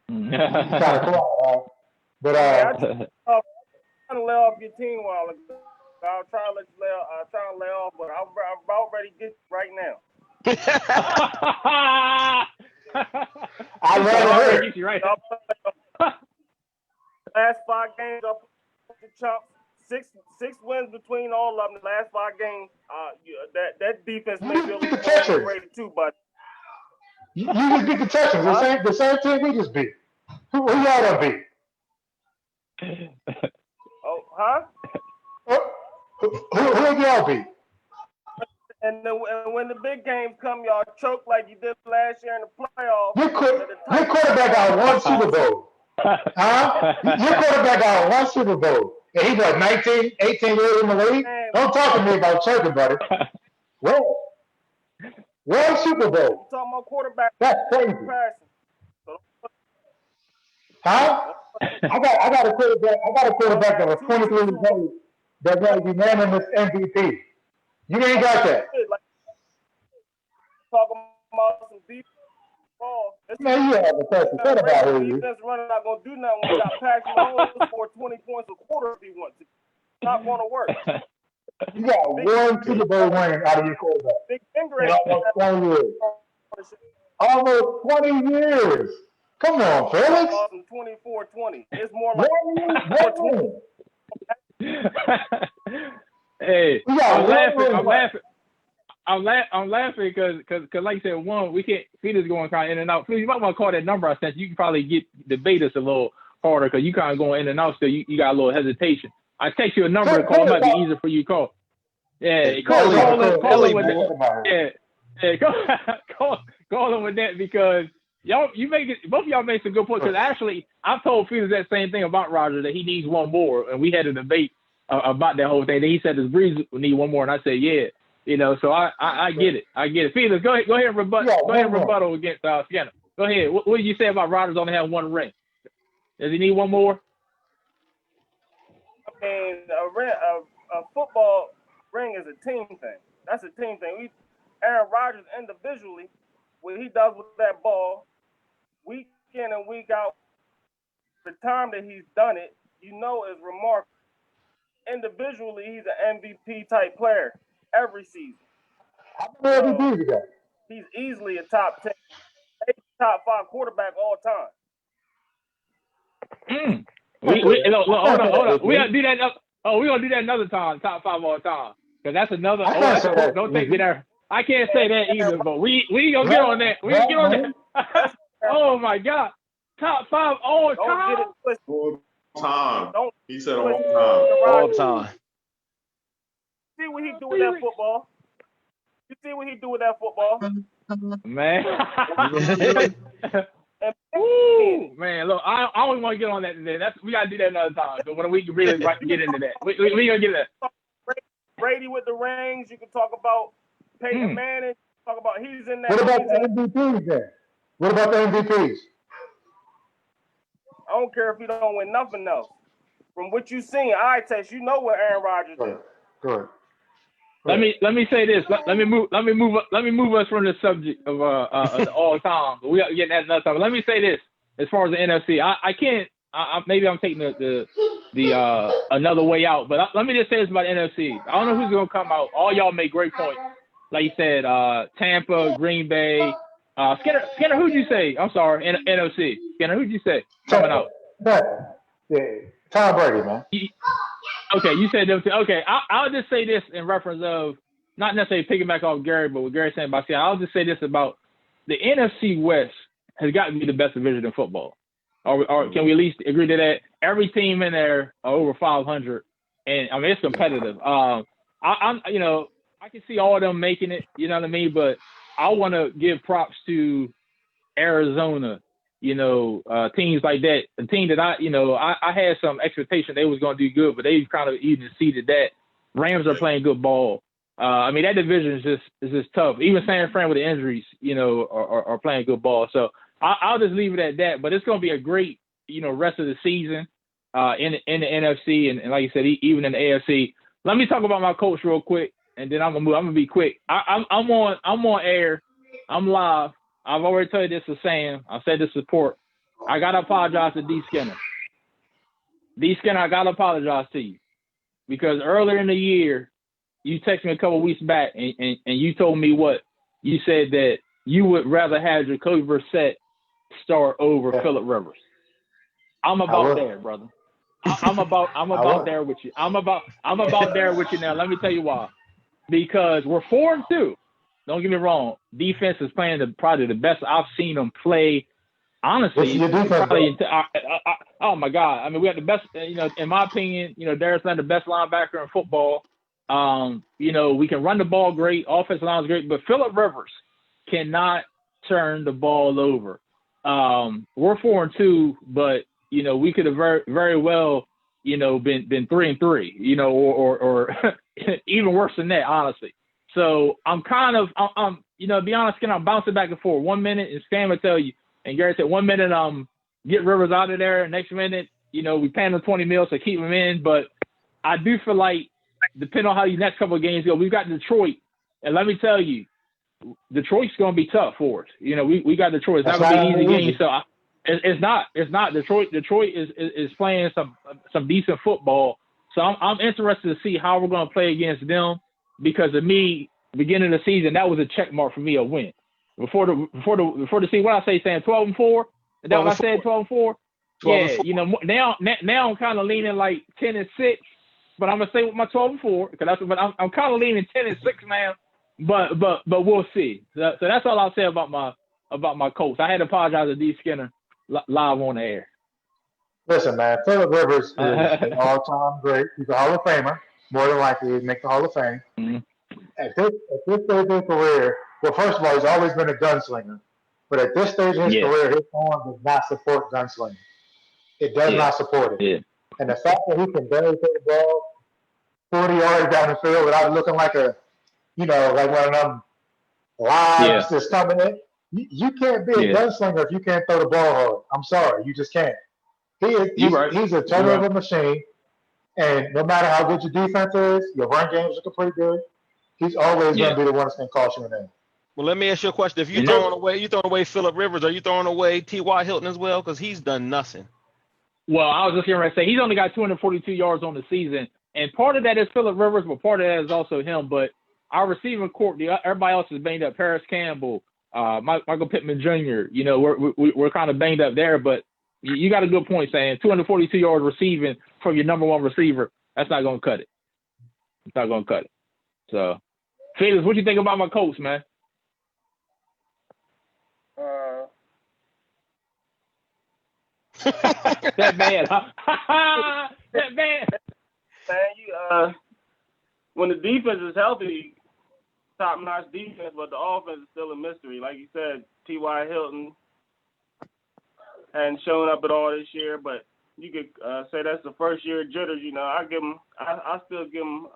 Kind of cool, but I'm trying to lay off your team a while ago. I'll try to let you lay off, but I'm about ready to get you right now. I love it. Right. Last 5 games, up the chump. 6 wins between all of them. The last 5 games, that defense may be a little overrated too, but You just beat the Texans. The same team we just beat. Who y'all done beat? Oh, huh? Who y'all beat? And when the big games come, y'all choke like you did last year in the playoffs. Your quarterback got one Super Bowl. Huh? Your quarterback got one Super Bowl. And he was 19, 18 years in the league. Don't talk to me about choking, buddy. One Super Bowl. You talking about quarterback? That's crazy. Huh? I got a quarterback that was 23 years old that got a unanimous MVP. You ain't got that. Talking about some deep ball. Man, you have a question. What about you? Defense running not gonna do nothing when we got Patrick Mahomes for 20 points a quarter if he wants to. It's not gonna work. You got one Super Bowl win out of your quarterback. Big finger in almost 20 years. Almost 20 years. Come on, Felix. 24-20. It's more like Hey, I'm laughing because like you said, one, we can't see this going kind of in and out. You might want to call that number I sent. You can probably debate us a little harder because you kind of going in and out still. You got a little hesitation. I text you a number to call. It might be easier for you to call. Yeah, call him with that. Yeah, call him with that because both of y'all made some good points. Because actually, I've told Felix that same thing about Roger, that he needs one more, and we had a debate about that whole thing. Then he said this Breeze will need one more, and I said, yeah, So I get it. Felix, go ahead and rebut. Go ahead and rebuttal against Skinner. Go ahead. What did you say about Rodgers only having one ring? Does he need one more? I mean, a football ring is a team thing. That's a team thing. Aaron Rodgers individually, what he does with that ball, week in and week out, the time that he's done it, is remarkable. Individually, he's an MVP type player every season. So, he's easily a top 10, top 5 quarterback all time. Hold on. We gotta do that. We're gonna do that another time. Top 5 all time, because that's another. Don't take me there. I can't say that either, but we gonna get on that. We gonna get on that. Oh my God, top 5 all time. All time. He said all time. All time. See what he do with that football. You see what he do with that football, man. Ooh, man, look, I always want to get on that today. We gotta do that another time. So when we can really get into that, we gonna get that. Brady with the rings. You can talk about Peyton Manning. Talk about he's in that. What about the MVPs then? What about the MVPs? I don't care if you don't win nothing else. From what you seen, eye test, what Aaron Rodgers did. Good. Let me say this. Let me move us from the subject of all time. We got to get that another time. But let me say this: as far as the NFC, I can't. Maybe I'm taking the another way out. But let me just say this about the NFC. I don't know who's gonna come out. All y'all make great points. Like you said, Tampa, Green Bay. Skinner, who'd you say? I'm sorry, NFC. Skinner, who'd you say coming out? Tom Brady, man. Okay, you said them too. Okay, I'll just say this in reference of not necessarily picking back off Gary, but what Gary's saying about Seattle. I'll just say this about the NFC West has got to be the best division in football. Or can we at least agree to that? Every team in there are over 500, and I mean it's competitive. I can see all of them making it. You know what I mean? But I want to give props to Arizona. Teams like that, a team that I had some expectation they was going to do good, but they kind of even exceeded that. Rams are playing good ball. I mean, that division is just tough. Even San Fran with the injuries, are playing good ball. So I'll just leave it at that. But it's going to be a great, rest of the season in the NFC and like you said, even in the AFC. Let me talk about my coach real quick, and then I'm gonna move. I'm gonna be quick. I'm on air. I'm live. I've already told you this to Sam. I said this support. I got to apologize to D. Skinner. D. Skinner, I got to apologize to you. Because earlier in the year, you texted me a couple weeks back, and you told me what? You said that you would rather have Jacoby Brissett start over Phillip Rivers. I'm about there, brother. I'm about there with you. I'm about there with you now. Let me tell you why. Because we're 4-2. don't get me wrong. Defense is playing probably the best I've seen them play. Honestly, probably, oh my God! I mean, we have the best. In my opinion, Darius Leonard, the best linebacker in football. We can run the ball great. Offensive line is great, but Phillip Rivers cannot turn the ball over. We're 4-2, but we could have very well, been 3-3, or even worse than that, honestly. So I'm to be honest, I'm bouncing back and forth. 1 minute, and Stan will tell you, and Gary said 1 minute, get Rivers out of there. Next minute, we paying him $20 million to keep him in. But I do feel like, depending on how these next couple of games go, we've got Detroit, and let me tell you, Detroit's going to be tough for us. We got Detroit. It's not going to be an easy game. So it's not. Detroit is playing some decent football. So I'm interested to see how we're going to play against them, because to me, beginning of the season, that was a check mark for me, a win. Before the season, what I say, saying 12-4. Is that what I said, 12-4? Yeah. Now I'm kind of leaning like 10-6, but I'm gonna stay with my 12-4 because I'm kind of leaning 10-6 now. But we'll see. So that's all I'll say about my Colts. I had to apologize to D. Skinner live on the air. Listen, man, Phillip Rivers is an all-time great. He's a Hall of Famer. More than likely, he'd make the Hall of Fame. Mm-hmm. At this stage of his career, well, first of all, he's always been a gunslinger. But at this stage of his career, his arm does not support gunslinging. It does not support it. Yeah. And the fact that he can barely throw the ball 40 yards down the field without looking like like one of them lives that's coming in, you can't be a gunslinger if you can't throw the ball hard. I'm sorry, you just can't. He's a turnover machine, and no matter how good your defense is, your run game is looking pretty good. He's always going to be the one that's going to cost you an end. Well, let me ask you a question. If you're throwing away Phillip Rivers, are you throwing away T.Y. Hilton as well? Because he's done nothing. Well, I was just going to say he's only got 242 yards on the season, and part of that is Phillip Rivers, but part of that is also him. But our receiving corps, everybody else is banged up. Paris Campbell, Michael Pittman Jr. We're kind of banged up there, but you got a good point saying 242 yards receiving from your number one receiver. That's not going to cut it. It's not going to cut it. So, Felix, what you think about my Colts, man? That man, huh? That man. Man, when the defense is healthy, top-notch defense, but the offense is still a mystery. Like you said, T.Y. Hilton hadn't shown up at all this year, but you could say that's the first year jitters. I still give them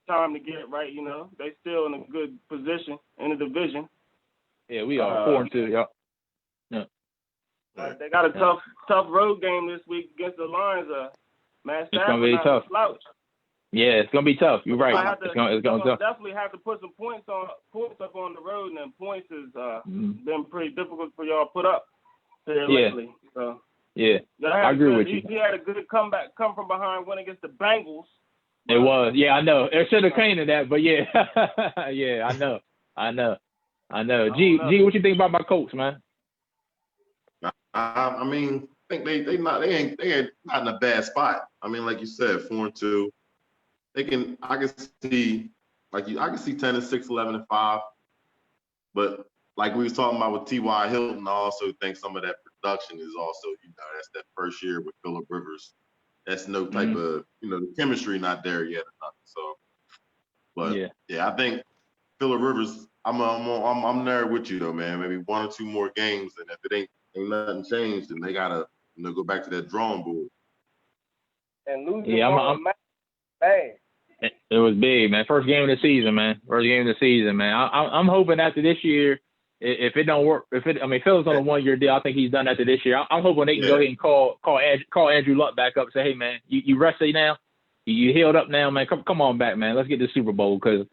time to get it right. They still in a good position in the division. Yeah, we are 4-2. Yeah. They got a tough road game this week against the Lions. Matt Stafford, it's gonna be tough. Slouch. Yeah, it's gonna be tough. You're right. It's gonna tough. Definitely have to put some points up on the road, and points has been pretty difficult for y'all to put up here lately. So I agree with you. He had a good come from behind win against the Bengals. It was, I know. It should have came to that, but I know. G, what you think about my Colts, man? I mean, I think they ain't not in a bad spot. I mean, like you said, 4-2. I can see 10-6, 11-5. But like we was talking about with T.Y. Hilton, I also think some of that production is also, that's that first year with Phillip Rivers. That's no type of, the chemistry not there yet or nothing. So, but I think Phillip Rivers, I'm there with you though, man. Maybe one or two more games, and if it ain't nothing changed, then they gotta go back to that drawing board. And losing it was big, man. First game of the season, man. I'm hoping after this year, if it don't work, Phil's on a 1-year deal. I think he's done after this year. I'm hoping they can go ahead and call Andrew Luck back up and say, hey, man, you rested now? You healed up now, man? Come on back, man. Let's get the Super Bowl because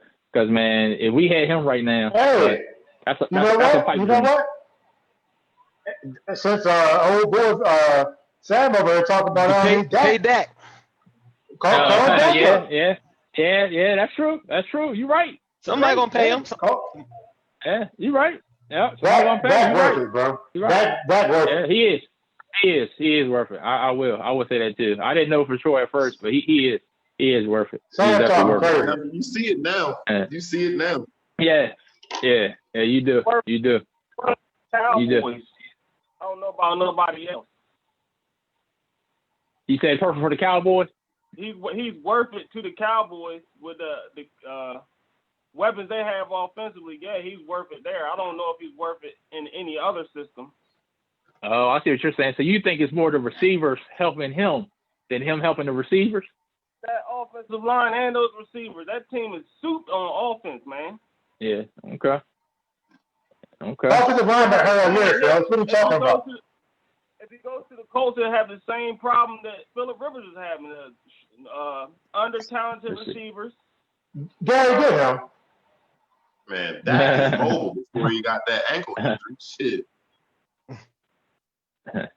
man, if we had him right now, that's a pipe dream. What? Since old boy Sam over there talking about pay Dak. Yeah, that's true. You're right. Somebody gonna pay him. Yeah, you're right. Yeah, that's worth it, bro. Right. That worth it. He is worth it. I will say that too. I didn't know for sure at first, but he is worth it. You see it now. Yeah. Yeah, you do. You do. Cowboys. You do. I don't know about nobody else. You say perfect for the Cowboys? He's worth it to the Cowboys with the weapons they have offensively. Yeah, he's worth it there. I don't know if he's worth it in any other system. Oh, I see what you're saying. So you think it's more the receivers helping him than him helping the receivers? That offensive line and those receivers, that team is souped on offense, man. Yeah. Okay. Offensive line that hurt all year, Phil. What are you talking about? If he goes to the Colts, he'll have the same problem that Phillip Rivers is having. Under-talented receivers. Very good, him. Man, that is mobile before he got that ankle injury. Shit. The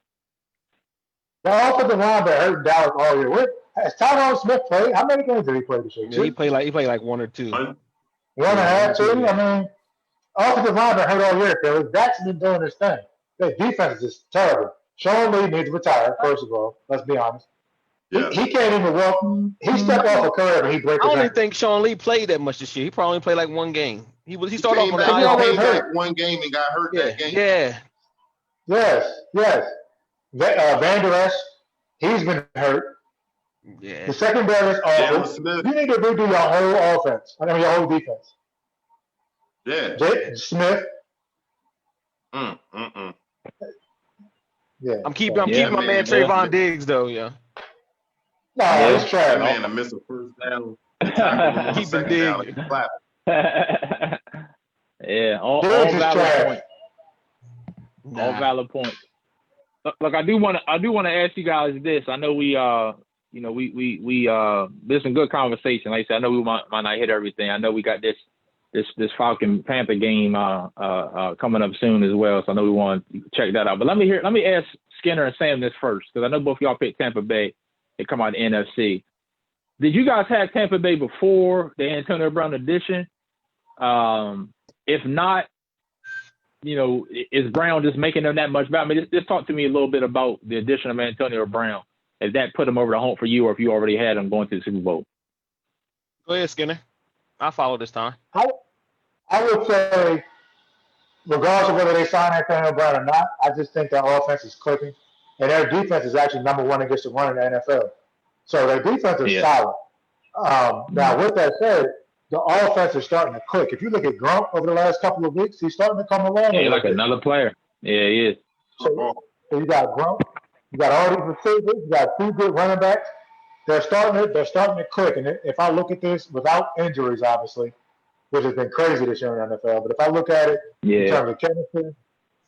offensive line that hurt Dallas all year. Has Tyron Smith played? How many games did he play this year? Yeah, he played like 1 or 2. 1.5, 2. I mean, offensive line that hurt all year, Phil. Dak's been doing his thing. Their defense is just terrible. Sean Lee needs to retire, first of all. Let's be honest. Yeah. He can't even walk. He stepped off a curve and he breaks his ankle. I don't even think Sean Lee played that much this year. He probably played like 1 game. He started off on the IR. He got 1 game and got hurt that game. Yeah. Yes. Van Der Esch, he's been hurt. Yeah. The secondary is awful. You need to redo your whole offense. I mean, your whole defense. Yeah. Smith. Yeah. I'm keeping my man Trayvon Diggs though. Yeah. No, it's trash. That man to miss a first down. Keeping Diggs. Yeah. All valid points. All valid points. Look, I do want to ask you guys this. I know we there's some good conversation. Like I said, I know we might not hit everything. I know we got this Falcon Panther game coming up soon as well. So I know we want to check that out. But let me ask Skinner and Sam this first, because I know both of y'all picked Tampa Bay. They come out of the NFC. Did you guys have Tampa Bay before the Antonio Brown addition? If not, is Brown just making them that much better? I mean, just talk to me a little bit about the addition of Antonio Brown. If that put him over the hump for you, or if you already had him going to the Super Bowl. Go ahead, Skinner. I'll follow this time. I would say, regardless of whether they sign Antonio Brown or not, I just think their offense is clicking. And their defense is actually number 1 against the run in the NFL. So their defense is solid. Now, with that said, the offense is starting to click. If you look at Gronk over the last couple of weeks, he's starting to come along. Yeah, like another player. Yeah, he is. So you got Gronk, you got all these receivers, you got 2 good running backs. They're starting to click. And if I look at this without injuries, obviously, which has been crazy this year in the NFL, but if I look at it in terms of chemistry,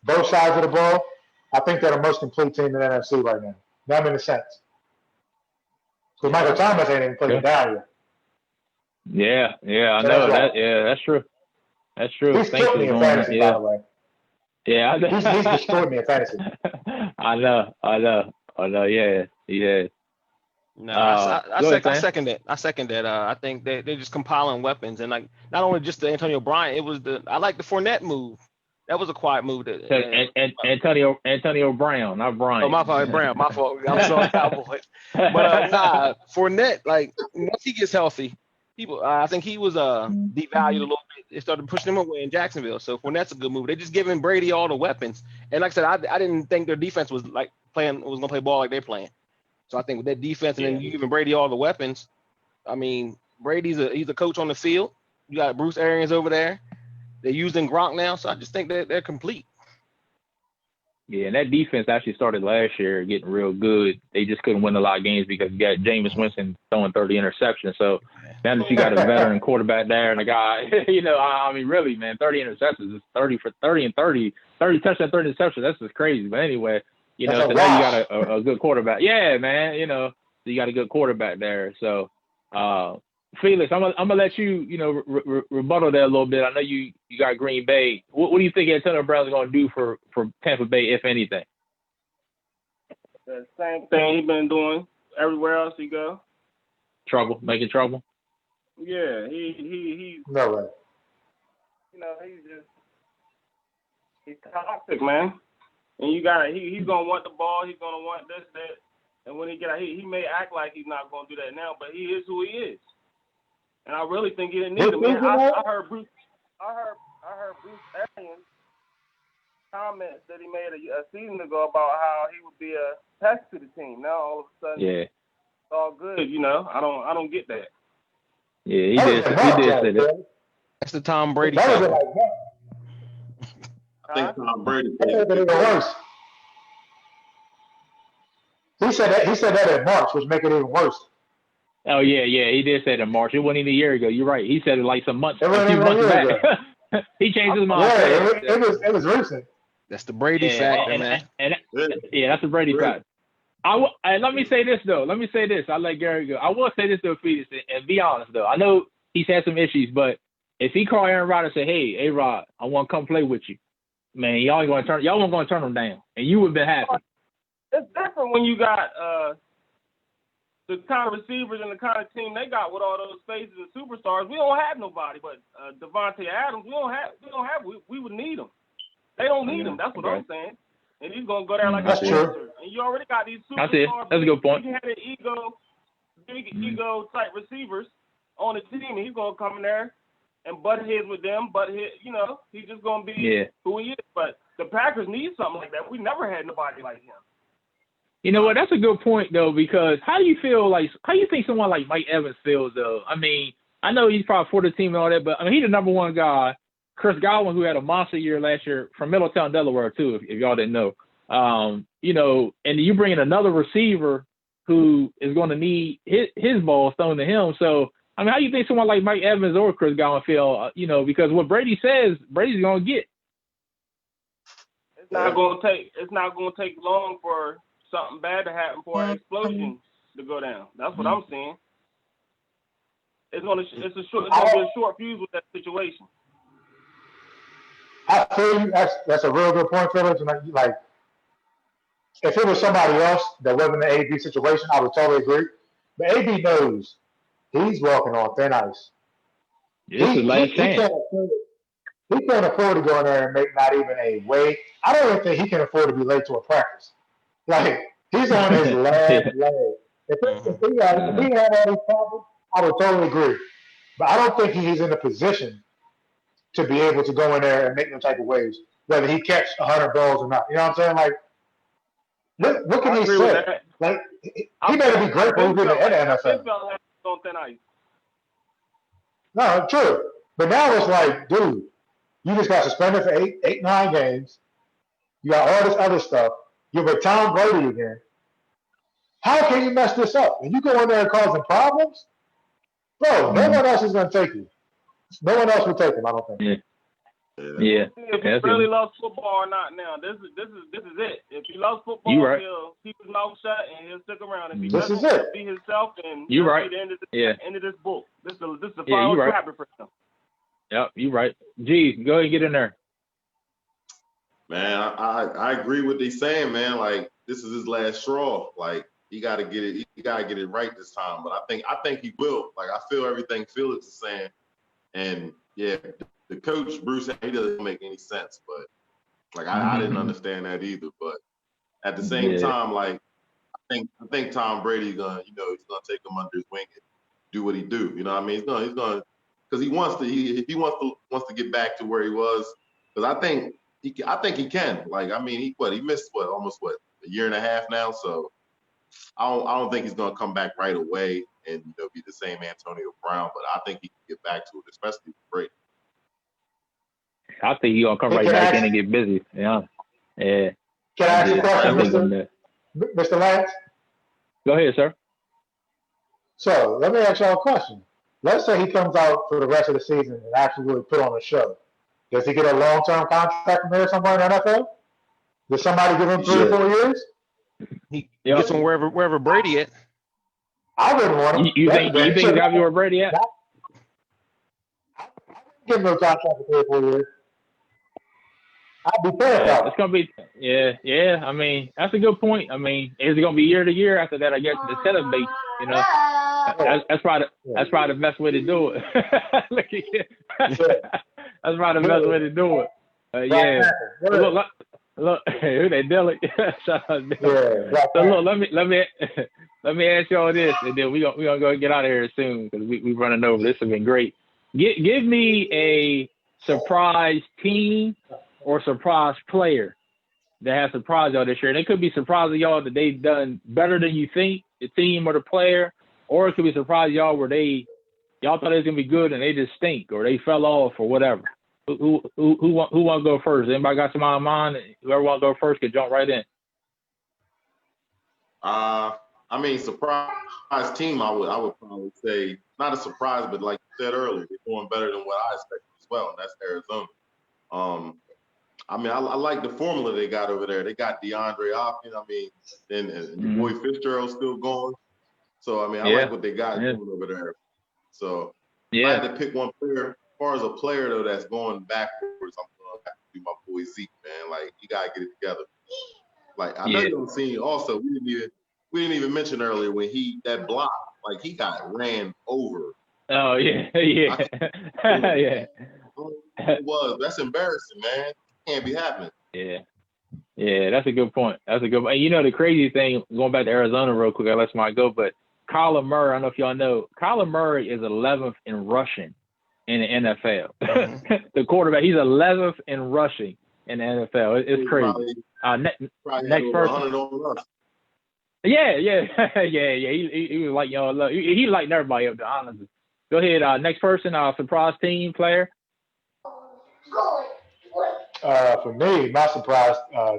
both sides of the ball, I think they're the most complete team in the NFC right now. That makes sense. Because Michael Thomas ain't even playing down yet. Yeah, I know that. Yeah, that's true. That's true. He's killed me in fantasy, by the way. Yeah, he's destroyed me in fantasy. I know. Yeah. No, I second that. I think they're just compiling weapons, and like not only just the Antonio Bryant, it was I like the Fournette move. That was a quiet move. Antonio Brown, not Bryant. Oh, my fault, Brown. My fault. I'm sorry, Cowboys. But Fournette, like once he gets healthy, people, I think he was devalued a little bit. It started pushing him away in Jacksonville. So Fournette's a good move. They just giving Brady all the weapons, and like I said, I didn't think their defense was was gonna play ball like they're playing. So I think with that defense and then you giving Brady all the weapons, I mean he's a coach on the field. You got Bruce Arians over there. They're using Gronk now, so I just think that they're complete. Yeah, and that defense actually started last year getting real good. They just couldn't win a lot of games because you got Jameis Winston throwing 30 interceptions. So now that you got a veteran quarterback there and a guy, I mean, really, man, 30 interceptions is 30 for 30 and 30 touchdowns, 30 interceptions. That's just crazy. But anyway, so now you got a good quarterback. Yeah, man, so you got a good quarterback there. So, Felix, I'm gonna let you, rebuttal that a little bit. I know you got Green Bay. What do you think Antonio Brown's gonna do for Tampa Bay, if anything? The same thing he's been doing everywhere else he go. Making trouble. Yeah, he no way. He's toxic, man. And you got he's gonna want the ball. He's gonna want this, that, and when he get out, he may act like he's not gonna do that now, but he is who he is. And I really think he didn't need him. Man, I heard Bruce Arians comments that he made a season ago about how he would be a pest to the team. Now all of a sudden, it's all good. You know, I don't get that. Yeah, he did say that. That's the Tom Brady. I think Tom Brady. Worse. He said that in March, which make it even worse. Oh yeah, he did say that in March. It wasn't even a year ago. You're right. He said it like a few months back. He changed his mind. Yeah, it was recent. That's the Brady factor, man. And that's the Brady factor. Let me say this though. I'll let Gary go. I will say this though, Phoenix, and be honest though. I know he's had some issues, but if he called Aaron Rodgers and say, "Hey, A-Rod, I want to come play with you," man, y'all weren't going to turn him down, and you would have been happy. It's different when you got the kind of receivers and the kind of team they got with all those faces and superstars. We don't have nobody, but Devontae Adams, we would need him. They don't need him. That's what I'm saying. And he's gonna go there like a monster. And you already got these superstars. That's a good point. He had an big ego type receivers on the team, and he's gonna come in there and butt heads with them. He's just gonna be who he is. But the Packers need something like that. We never had nobody like him. You know what? That's a good point though, because how do you think someone like Mike Evans feels though? I mean, I know he's probably for the team and all that, but I mean, he's the number one guy. Chris Godwin, who had a monster year last year from Middletown, Delaware, too, if y'all didn't know. And you bring in another receiver who is going to need his ball thrown to him. So, I mean, how do you think someone like Mike Evans or Chris Godwin feel, because what Brady says, Brady's going to get. It's not going to take long for something bad to happen for an explosion to go down. That's what I'm saying. It's going to be a short fuse with that situation. I feel you. That's a real good point, Phillips. And like, if it was somebody else that wasn't an AB situation, I would totally agree. But AB knows he's walking on thin ice. This is last chance. He can't afford to go in there and make not even a way. I don't even think he can afford to be late to a practice. Like, he's on his last leg. If he had all these problems, I would totally agree. But I don't think he's in a position to be able to go in there and make no type of waves, whether he catch 100 balls or not. You know what I'm saying? Like, what can he say? Like, he better be grateful he's in the NFL. No, true. But now it's like, dude, you just got suspended for 9 games. You got all this other stuff. You're with Tom Brady again. How can you mess this up? And you go in there and causing problems? Bro, no one else is going to take you. No one else will take him, I don't think. Yeah. If he really loves football or not now, this is it. If he loves football, he'll keep his mouth shut and he'll stick around. If he doesn't be himself, then you're right. Be the end of this book. This is the final chapter for him. Yep, you're right. Gee, go ahead and get in there. Man, I agree with what he's saying, man. Like, this is his last straw. Like, he got to get it. He got to get it right this time. But I think he will. Like, I feel everything Felix is saying. And yeah, the coach Bruce, he doesn't make any sense. But like, I didn't understand that either. But at the same time, like, I think Tom Brady gonna take him under his wing and do what he do. You know what I mean? He's gonna because he wants to get back to where he was. Because I think he can. Like, I mean, he missed almost a year and a half now. So I don't think he's gonna come back right away and be the same Antonio Brown. But I think he can get back to it, especially with Brady. I think he's gonna come right back in and get busy. Yeah. Yeah. Can I ask you a question, Mr. Lance? Go ahead, sir. So let me ask y'all a question. Let's say he comes out for the rest of the season and actually really put on a show. Does he get a long-term contract from there somewhere in the NFL? Does somebody give him 3 or 4 years? He gets him wherever Brady at. I wouldn't want him. You think he's got to be where Brady at? I wouldn't give him no contract for 3 or 4 years. I'd be terrified. It's gonna be yeah. I mean, that's a good point. I mean, is it gonna be year to year after that? I guess the setup base, that's probably the best way to do it. Look at you. That's probably the best way to do it. Yeah. Look, who they Dilly? Shout out Dilly. So look, let me ask y'all this, and then we gonna go get out of here soon because we running over. This has been great. Give me a surprise team or surprise player that has surprised y'all this year. And it could be surprising y'all that they've done better than you think, the team or the player, or it could be surprising y'all where y'all thought it was gonna be good and they just stink or they fell off or whatever. Who want to go first? Anybody got somebody in mind? Whoever want to go first can jump right in. I mean, surprise team. I would probably say not a surprise, but like you said earlier, they're doing better than what I expected as well. And that's Arizona. I mean, I like the formula they got over there. They got DeAndre Hopkins. I mean, and your boy Fitzgerald's still going. So I mean, I like what they got going over there. So if I had to pick one player, as far as a player though that's going backwards, I'm gonna have to do my boy Zeke, man. Like he gotta get it together. Like I know you've seen also, we didn't even mention earlier when that block, like he got ran over. Oh yeah. Yeah. That's embarrassing, man. Can't be happening. Yeah, that's a good point. That's a good point. You know, the crazy thing, going back to Arizona real quick, I let somebody go, but Kyler Murray, I don't know if y'all know, Kyler Murray is 11th in rushing in the NFL. The quarterback, he's 11th in rushing in the NFL. It's crazy. Next person. Yeah. He was like y'all. He liked everybody up there, honestly. Go ahead. Next person, surprise team player. For me, my surprise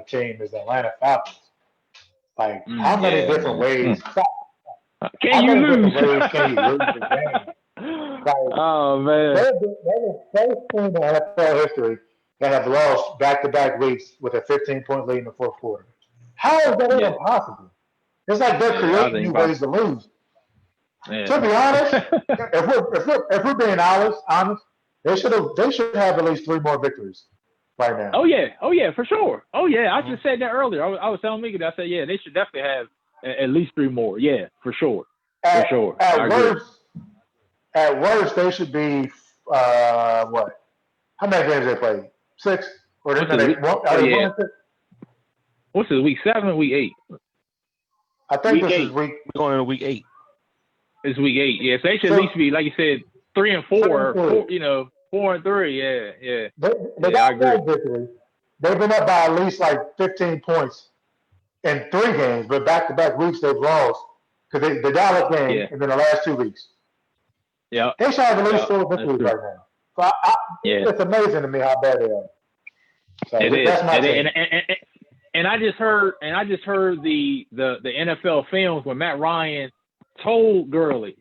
team is the Atlanta Falcons. Like, how many different ways can you lose? Can you lose the game? Like, oh man, they're the first team in NFL history that have lost back-to-back weeks with a 15-point lead in the fourth quarter. How is that even possible? It's like they're creating new ways to lose. Yeah. To be honest, if we're being honest, they should have at least 3 more victories right now. Oh yeah, for sure. Oh yeah, I just said that earlier. I was telling Mika that. I said they should definitely have at least 3 more. Yeah, for sure. At worst, they should be what? How many games they played? 6 or what's this? Week 7, week 8? I think this is we're going into week 8. It's week 8. Yeah, so they should at least be, like you said, 3 and 4. 4 and 3. Yeah. They got that victory. They've been up by at least like 15 points in 3 games, but back-to-back weeks they've lost because the Dallas game and then the last 2 weeks. Yeah, they should have at least 4 victories right now. So it's amazing to me how bad they are. So that's my team. And I just heard the NFL films when Matt Ryan told everybody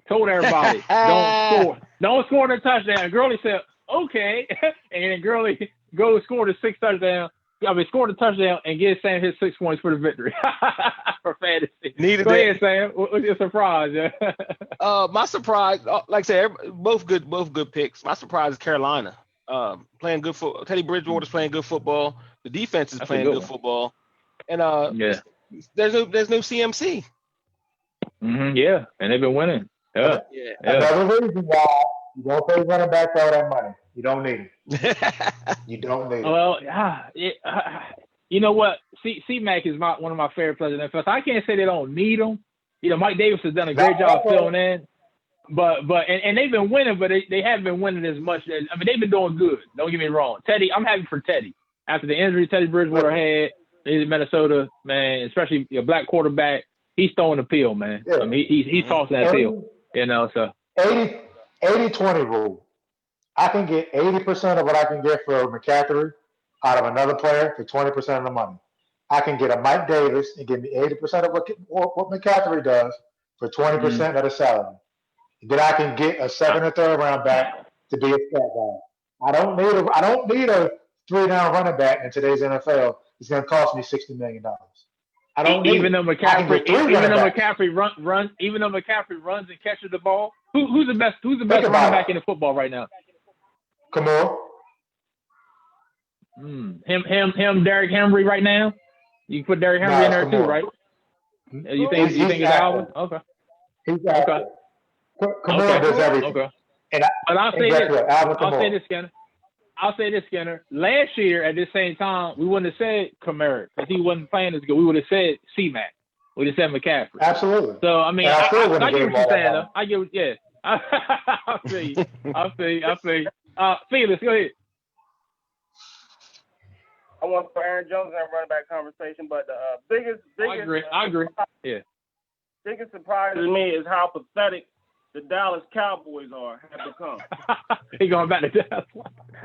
don't score the touchdown. And Gurley said okay, and then Gurley scored the 6th touchdown. Scored a touchdown and give Sam his 6 points for the victory for fantasy. Go ahead, Sam. What's your surprise? My surprise, like I said, both good picks. My surprise is Carolina. Playing good football. Teddy Bridgewater's playing good football. The defense is playing good football. And there's no CMC. Yeah, and they've been winning. Yeah. Another reason why you don't pay running back all that money. You don't need it. You don't need it. Well, you know what? C-Mac is one of my favorite players in the NFL. I can't say they don't need him. You know, Mike Davis has done a great job filling in. But they've been winning, but they haven't been winning as much. They've been doing good. Don't get me wrong. Teddy, I'm happy for Teddy. After the injury Teddy Bridgewater had in Minnesota, man, especially a black quarterback, he's throwing the pill, man. Yeah. He's tossing that pill. You know, so 80-20 rule. I can get 80% of what I can get for McCaffrey out of another player for 20% of the money. I can get a Mike Davis and give me 80% of what McCaffrey does for 20% of the salary. Then I can get a 2nd or 3rd round back to be a stat guy. I don't need a 3-down running back in today's NFL. It's going to cost me $60 million. I don't need even though McCaffrey runs and catches the ball. Who's the best running back in the football right now? Kamara. Him, Derrick Henry right now. You put Derrick Henry in there too, right? You think it's Alvin? Okay. He's okay. Kamara does everything. Okay. But I'll say this, Skinner. Last year at this same time, we wouldn't have said Kamara because he wasn't playing as good. We would have said C-Mac. We would have said McCaffrey. Absolutely. So I mean, I get what you're saying. Though. I get, yeah. I feel you. Felix, go ahead. I want for Aaron Jones in that running back conversation, but the biggest I agree. Yeah. Biggest surprise to me is how pathetic the Dallas Cowboys have become. He going back to Dallas.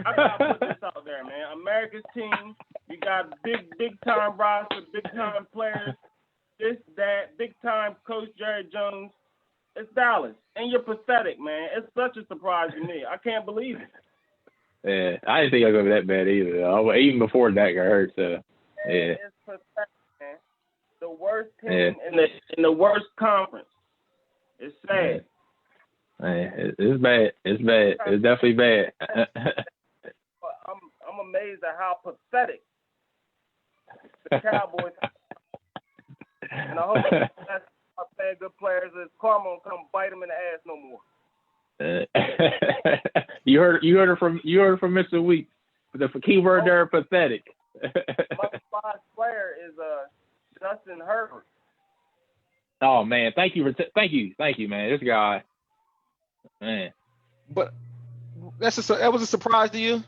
I gotta put this out there, man. America's team, you got big time roster, big time players, this, that, big time coach Jerry Jones. It's Dallas, and you're pathetic, man. It's such a surprise to me. I can't believe it. Yeah, I didn't think I was gonna be that bad either. Even before Dak got hurt, so yeah. It's pathetic, man. The worst team in the worst conference. It's sad. Man, it's bad. It's bad. It's definitely bad. I'm amazed at how pathetic the Cowboys are. And I hope that's playing good players. This karma won't come bite them in the ass no more. You heard it from Mr. Weeks. The key word there, pathetic. My spot player is Justin Herbert. Oh man, thank you, man. This guy, man. But that was a surprise to you.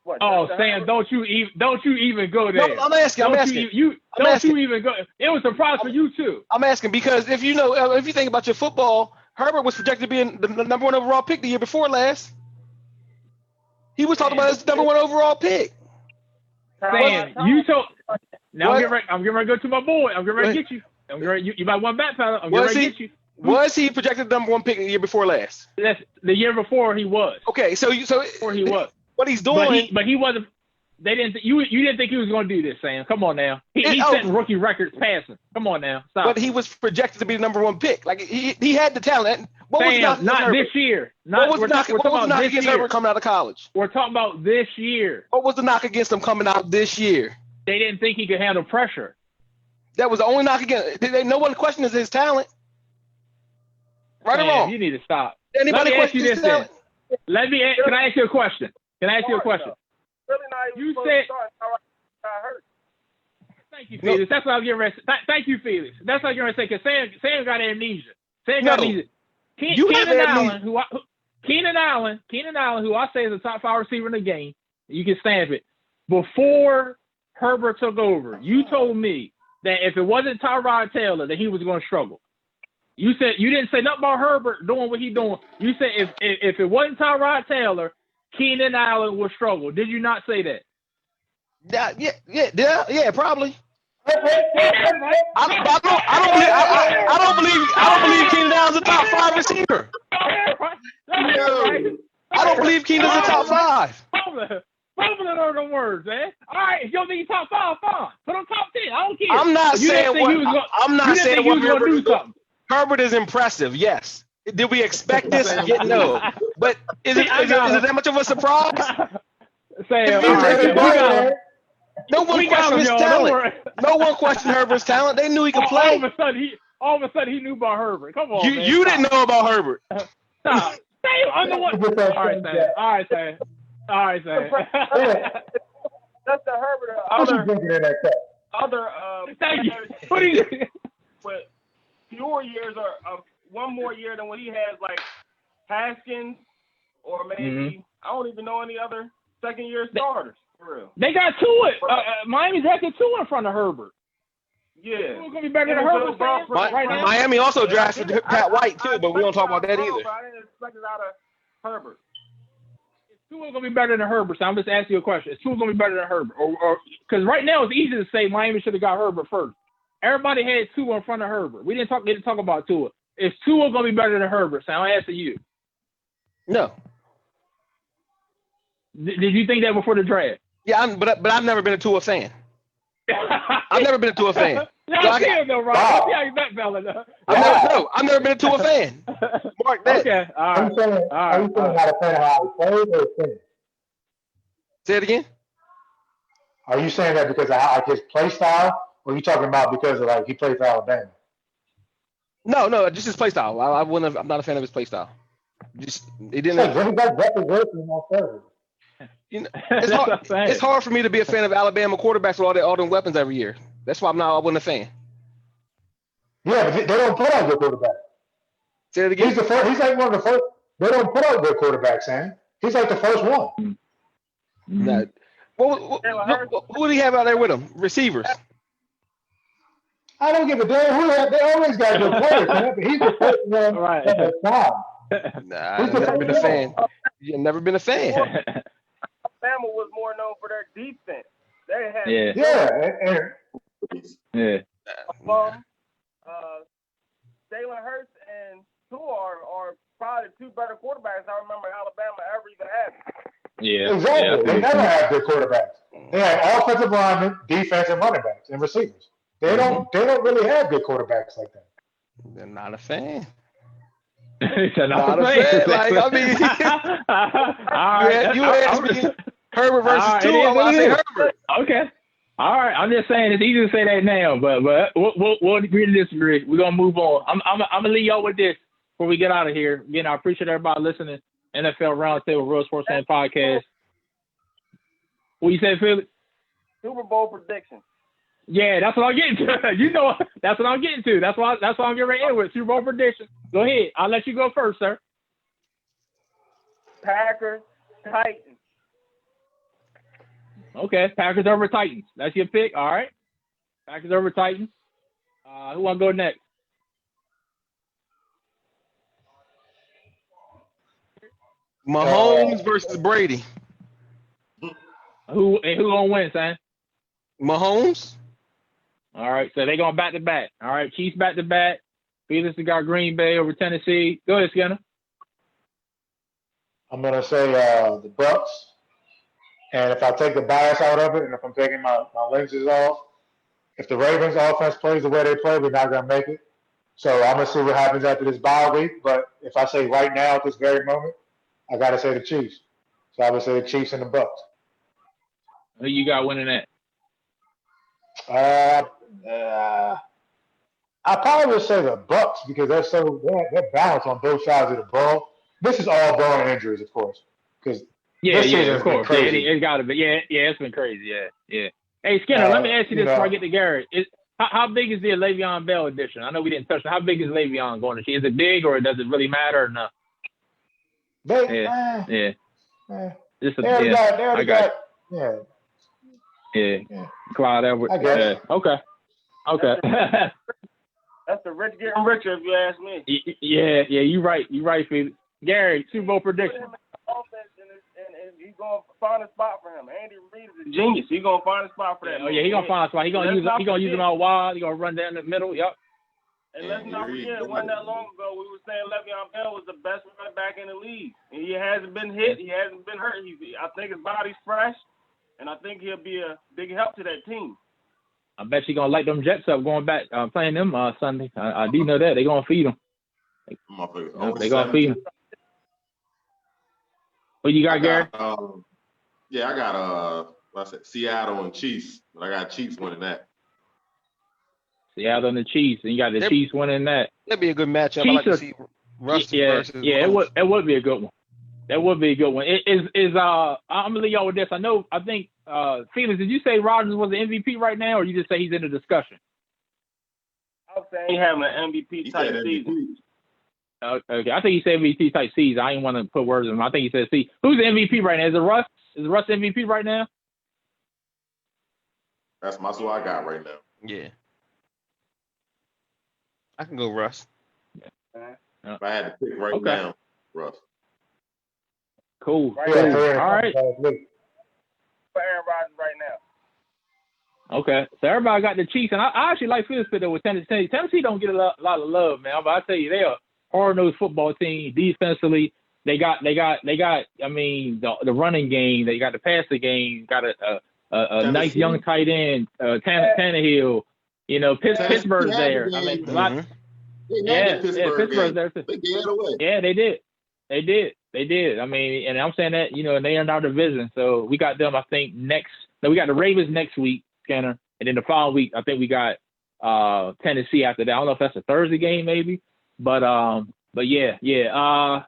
What, oh, Sam, don't you even go there. No, I'm asking. You even go. It was a surprise for you too. I'm asking because if you think about your football, Herbert was projected to be the number 1 overall pick the year before last. He was talking about his number 1 overall pick. Sam, you told. Now I'm getting ready to go to my boy. I'm getting ready to get you. You might want back, pal. I'm getting ready to get you. Was he projected the number 1 pick the year before last? That's the year before he was. Okay, before he was. What he's doing, but he wasn't. They didn't. You didn't think he was going to do this, Sam. Come on now. He set rookie records passing. Come on now. Stop. But he was projected to be the number 1 pick. Like he had the talent. What Sam, was not this year. What was the knock against Herbert coming out of college? We're talking about this year. What was the knock against him coming out this year? They didn't think he could handle pressure. That was the only knock against. No one questions his talent. Right Sam, or wrong? You need to stop. Anybody question his talent? Can I ask you a question? You said. Thank you, Felix. That's what I was getting ready to say. Thank you, Felix. That's what I was getting ready to say. Because Sam got amnesia. Keenan Allen, who I say is a top 5 receiver in the game, you can stamp it. Before Herbert took over, you told me that if it wasn't Tyrod Taylor, that he was going to struggle. You said you didn't say nothing about Herbert doing what he's doing. You said if it wasn't Tyrod Taylor, Keenan Allen would struggle. Did you not say that? Yeah, probably. I don't believe Keenan Allen's a top 5 receiver. I don't believe Keenan's a top 5. Fumbling on the words, man. All right, if you don't think he's top 5, fine. Put him top 10. I don't care. I'm not saying what Herbert is impressive. Yes. Did we expect this? No. But is it that much of a surprise? No one questioned his talent. No one questioned Herbert's talent. They knew he could play. All of a sudden, he knew about Herbert. Come on, man. You didn't know about Herbert. Stop. All right, Sam. That's the Herbert. Other thank you. But fewer years or one more year than what he has, like Haskins or maybe I don't even know any other second-year starters. For real. They got Tua. Miami drafted Tua in front of Herbert. Yeah. Tua's going to be better than Herbert right now. Miami also drafted Pat White, too, but we don't talk about that either. I didn't expect it out of Herbert. Tua's going to be better than Herbert, so I'm just asking you a question. Is Tua going to be better than Herbert? Because right now it's easy to say Miami should have got Herbert first. Everybody had Tua in front of Herbert. We didn't talk about Tua. Is Tua going to be better than Herbert? So I'm asking you. No. Did you think that before the draft? Yeah, but I've never been a Tua fan. I've never been a Tua fan. I've never been a Tua fan. Mark that. Okay. All right. Are you saying how to play how he plays or things? Say it again. Are you saying that because of his play style, or are you talking about because of he played for Alabama? No, just his play style. I'm not a fan of his play style. Just it didn't. It's hard for me to be a fan of Alabama quarterbacks with all them weapons every year. That's why I wasn't a fan. Yeah, but they don't put out good quarterbacks. Say it again. He's like one of the first. They don't put out good quarterbacks, man. He's like the first one. No. Who do he have out there with him? Receivers. I don't give a damn. They always got good players, man. But he's the first one Right. that has time. Nah, I've never been a fan. You've never been a fan. Alabama was more known for their defense. They had Jalen Hurts and Tua are probably two better quarterbacks I remember Alabama ever even had. Yeah, exactly. They never had good quarterbacks. They had offensive linemen, defense, and running backs and receivers. They don't really have good quarterbacks like that. They're not a fan. not a fan. Like, I mean, you asked me Herbert versus Tua. I'm going to say Herbert. Okay. All right. I'm just saying it's easy to say that now, but we'll agree to disagree. We're gonna move on. I'm gonna leave y'all with this before we get out of here. Again, I appreciate everybody listening. NFL Roundtable, Real Sports Fan Podcast. What you say, Philip? Super Bowl prediction. Yeah, that's what I'm getting to. You know, that's what I'm getting to. That's why I'm getting right in with Super Bowl prediction. Go ahead. I'll let you go first, sir. Packers, Titans. Okay, Packers over Titans. That's your pick. All right. Packers over Titans. Who want to go next? Mahomes versus Brady. Who gonna win, son? Mahomes. All right, so they going back to back. All right, Chiefs back to back. Felix got Green Bay over Tennessee. Go ahead, Skinner. I'm gonna say the Bucks. And if I take the bias out of it, and if I'm taking my lenses off, if the Ravens offense plays the way they play, we're not going to make it. So I'm going to see what happens after this bye week. But if I say right now at this very moment, I got to say the Chiefs. So I would say the Chiefs and the Bucks. Who you got winning that? I probably would say the Bucks because they're balanced on both sides of the ball. This is all bone injuries, of course, because of course. It's got to be. Yeah, it's been crazy. Yeah. Hey, Skinner, let me ask you this before I get to Garrett. How big is the Le'Veon Bell edition? I know we didn't touch it. How big is Le'Veon going to see? Is it big or does it really matter or no? Clyde Edwards. Okay. That's the rich getting richer, if you ask me. Yeah, you're right. You're right, Felix. Gary, Super Bowl prediction. And he's gonna find a spot for him. Andy Reid is a genius. He's gonna find a spot for that. He's gonna find a spot. He's gonna use him out wide. He's gonna run down the middle. Yep. And let's not forget, wasn't that long ago we were saying Le'Veon Bell was the best running back in the league. And he hasn't been hit. He hasn't been hurt. I think his body's fresh, and I think he'll be a big help to that team. I bet you're gonna light them Jets up going back playing them Sunday. I do know that they're gonna feed them. They're gonna feed them. What you got, Gary? I got Seattle and Chiefs, but I got Chiefs winning that. Seattle and the Chiefs, and you got the Chiefs winning that. That'd be a good matchup. I like to see Russ versus Mahomes. It would be a good one. That would be a good one. I'm gonna leave y'all with this. I think Felix, did you say Rodgers was the MVP right now, or you just say he's in the discussion? I'm saying he's having an MVP type season. Okay, I think he said MVP type season. I didn't want to put words in him. I think he said C. Who's the MVP right now? Is it Russ? Is Russ MVP right now? That's who I got right now. Yeah. I can go Russ. If I had to pick right now, Russ. Cool. Right All right. For Aaron Rodgers right now. Okay. So everybody got the Chiefs, and I actually like Felix fit with Tennessee. Tennessee don't get a lot of love, man. But I tell you, they are hard-nosed football team. Defensively, they got. I mean, the running game. They got the passing game. Got a nice young tight end, Tannehill. You know, Pittsburgh's there. I mean, Pittsburgh's there too. They gave it away. Yeah, they did. I mean, and I'm saying that, they are in our division. So we got them, I think, we got the Ravens next week, Scanner. And then the following week, I think we got Tennessee after that. I don't know if that's a Thursday game, maybe. But yeah. Am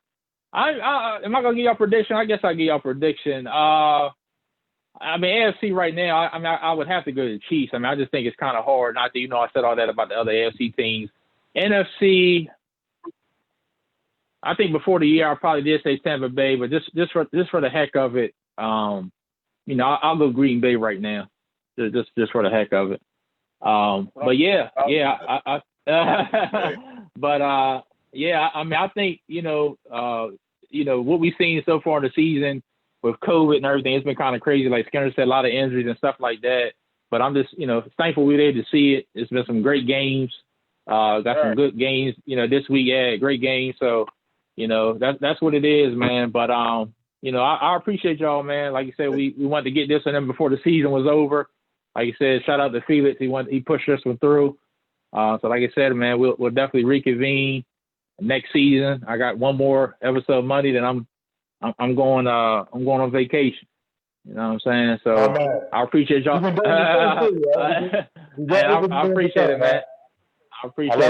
I going to give y'all a prediction? I guess I'll give y'all a prediction. I mean, AFC right now, I would have to go to the Chiefs. I mean, I just think it's kind of hard. Not that, I said all that about the other AFC teams. NFC, I think before the year, I probably did say Tampa Bay, but just for the heck of it, I'll go Green Bay right now, just for the heck of it. But yeah, I think what we've seen so far in the season with COVID and everything, it's been kind of crazy. Like Skinner said, a lot of injuries and stuff like that. But I'm just, thankful we were able to see it. It's been some great games. Got some good games, this week. Yeah, great games. So, that's what it is, man. But I appreciate y'all, man. Like you said, we wanted to get this in them before the season was over. Like you said, shout out to Felix. He pushed this one through. So like I said, man, we'll definitely reconvene next season. I got one more episode of Monday, then I'm going on vacation. You know what I'm saying? So I appreciate y'all. I appreciate it, man. I appreciate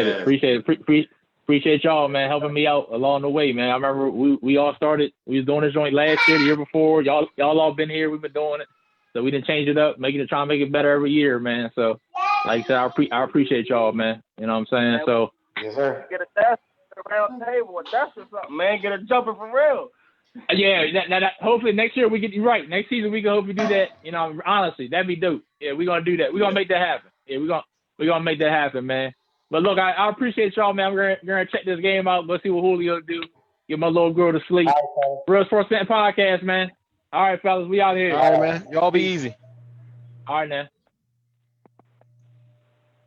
it, man. Appreciate y'all, man, helping me out along the way, man. I remember we all started. We was doing this joint last year, the year before. Y'all all been here. We've been doing it, so we didn't change it up, trying to make it better every year, man. So, like I said, I appreciate y'all, man. You know what I'm saying? So, yes, sir. Get a desk, a round table, a desk or something, man. Get a jumper for real. Yeah, hopefully next year we get you right. Next season we can hopefully do that. Honestly, that'd be dope. Yeah, we're gonna do that. We're gonna make that happen. Yeah, we're gonna make that happen, man. But look, I appreciate y'all, man. We're gonna check this game out. Go see what Julio do. Get my little girl to sleep. Real Sports Fan Podcast, man. All right, fellas, we out here. All right, man. Y'all be easy. All right, man.